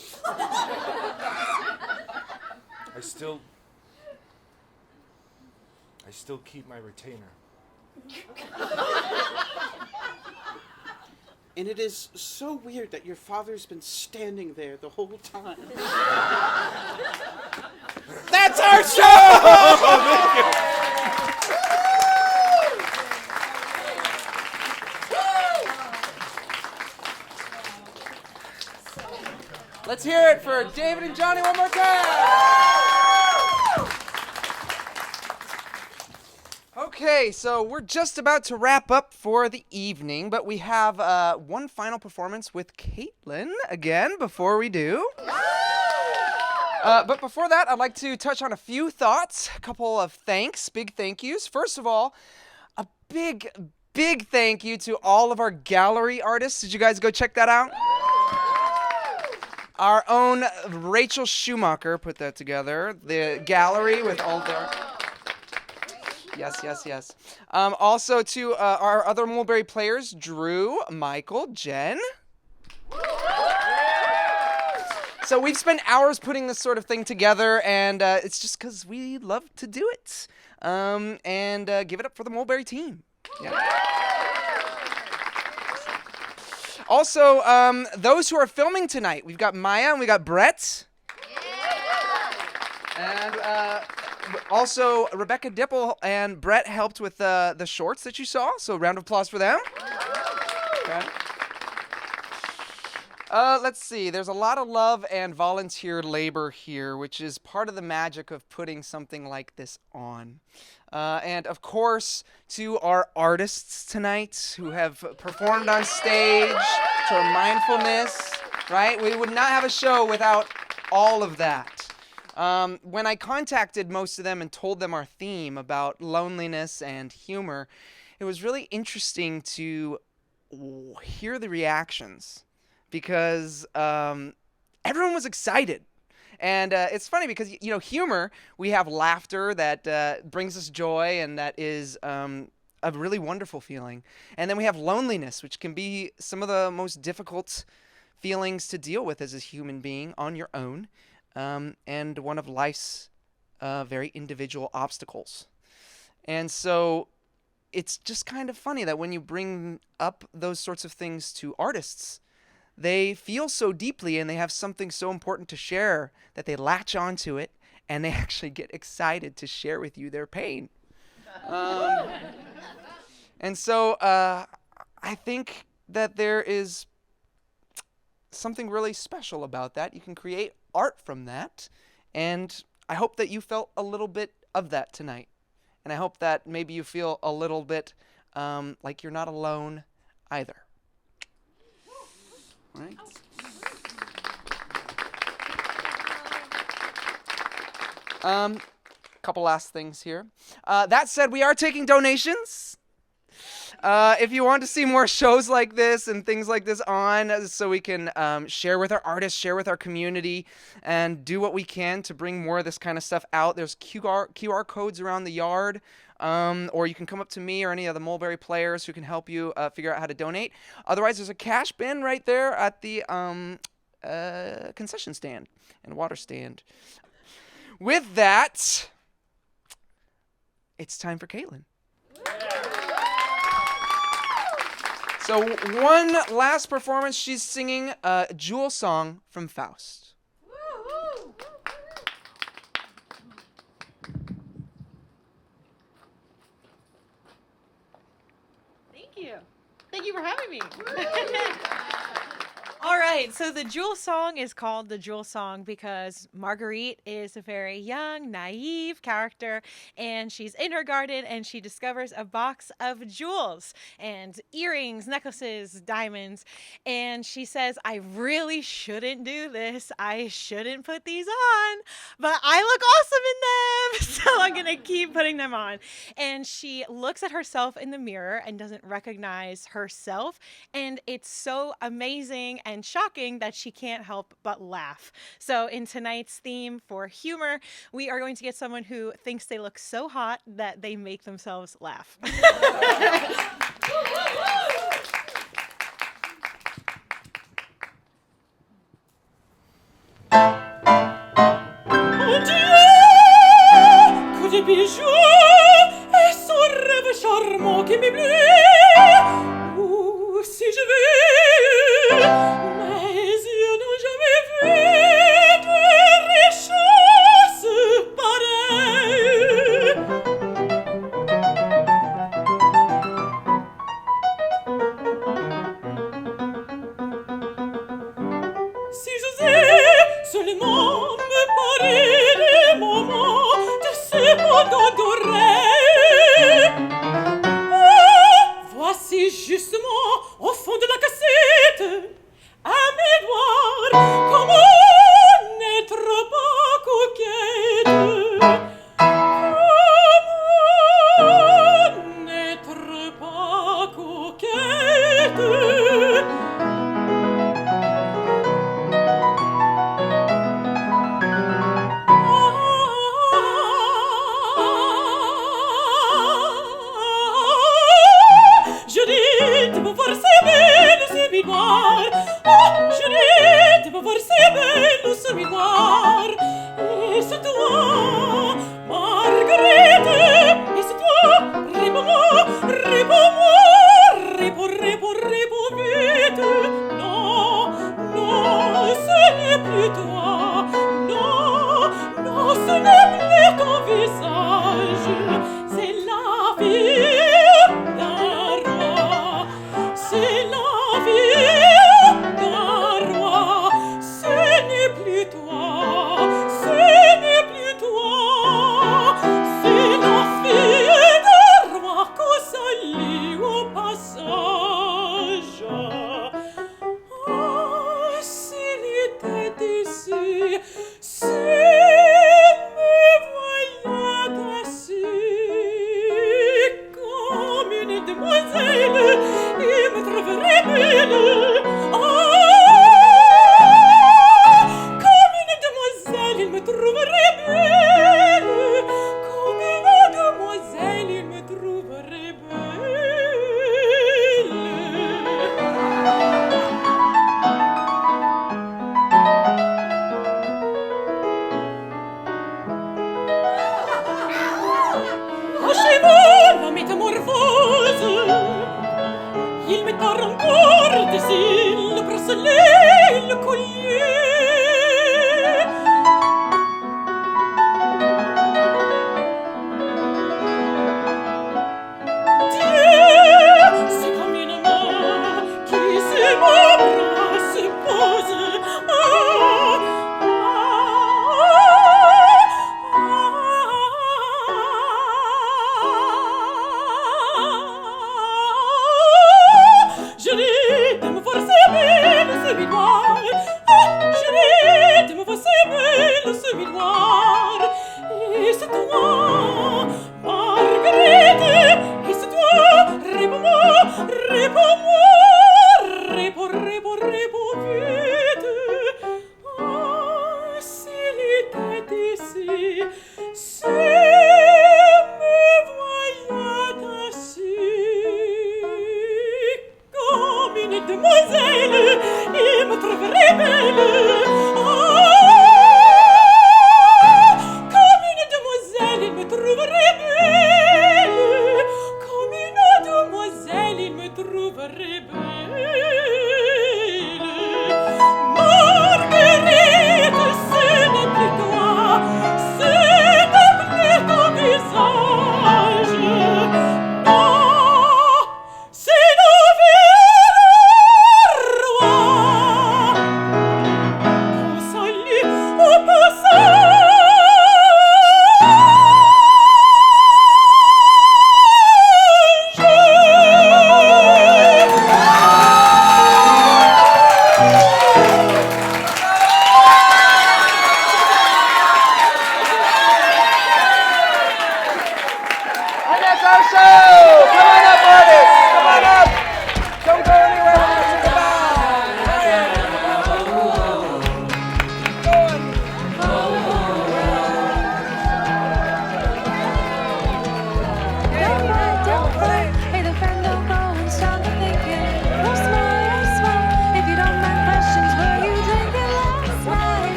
I still keep my retainer. And it is so weird that your father's been standing there the whole time. That's our show! Thank you. Let's hear it for David and Johnny one more time. Okay, so we're just about to wrap up for the evening, but we have one final performance with Caitlin again before we do. But before that, I'd like to touch on a few thoughts, a couple of big thank yous. First of all, a big thank you to all of our gallery artists. Did you guys go check that out? Our own Rachel Schumacher put that together. The gallery with all their... Yes. Also to our other Mulberry players, Drew, Michael, Jen. So we've spent hours putting this sort of thing together, and it's just because we love to do it. And give it up for the Mulberry team. Yeah. Also, those who are filming tonight, we've got Maya and we got Brett. And also Rebecca Dipple and Brett helped with the shorts that you saw, so round of applause for them. Okay. Let's see, there's a lot of love and volunteer labor here, which is part of the magic of putting something like this on. And of course, to our artists tonight who have performed on stage, to our Mindfulness, right? We would not have a show without all of that. When I contacted most of them and told them our theme about loneliness and humor, it was really interesting to hear the reactions. Because everyone was excited. And it's funny because, humor, we have laughter that brings us joy and that is a really wonderful feeling. And then we have loneliness, which can be some of the most difficult feelings to deal with as a human being on your own, and one of life's very individual obstacles. And so it's just kind of funny that when you bring up those sorts of things to artists, they feel so deeply and they have something so important to share that they latch onto it and they actually get excited to share with you their pain. And so I think that there is something really special about that. You can create art from that, and I hope that you felt a little bit of that tonight. And I hope that maybe you feel a little bit like you're not alone either. Right. Couple last things here. That said, we are taking donations. If you want to see more shows like this and things like this on, so we can share with our artists, share with our community, and do what we can to bring more of this kind of stuff out, there's QR codes around the yard. Or you can come up to me or any of the Mulberry players who can help you figure out how to donate. Otherwise, there's a cash bin right there at the concession stand and water stand. With that, it's time for Caitlin. So one last performance, she's singing a Jewel song from Faust. Thank you for having me. All right, so the Jewel song is called the Jewel song because Marguerite is a very young, naive character, and she's in her garden and she discovers a box of jewels and earrings, necklaces, diamonds, and she says, I really shouldn't do this. I shouldn't put these on, but I look awesome in them, so I'm gonna keep putting them on. And she looks at herself in the mirror and doesn't recognize herself, and it's so amazing and shocking that she can't help but laugh. So in tonight's theme for humor, we are going to get someone who thinks they look so hot that they make themselves laugh. Que des bijoux et son rêve charmant qui m'éblouit. Où si je vais, mes yeux n'ont jamais vu de richesse pareille. Si j'osais seulement me parer des moments de ces mots d'oreille. Voici justement au fond de la cassette, à mes doigts, comment n'être pas voir si belle ce miroir. Et c'est toi, Marguerite, et c'est toi, réponds-moi, réponds-moi, réponds vite. Non, non, ce n'est plus toi, non, non, ce n'est plus ton visage, c'est la vie d'un roi, c'est la vie d'un roi, ce n'est plus toi, ce n'est plus toi, c'est la fille d'un roi qu'on salue au passage. Oh, s'il était ici, s'il me voyait assis comme une demoiselle, il me trouverait belle. Comme une demoiselle, il me trouverait belle. Comme une demoiselle, il me trouverait belle. Achevons la métamorphose. Il m'étend encore des cils, le bracelet, le collier.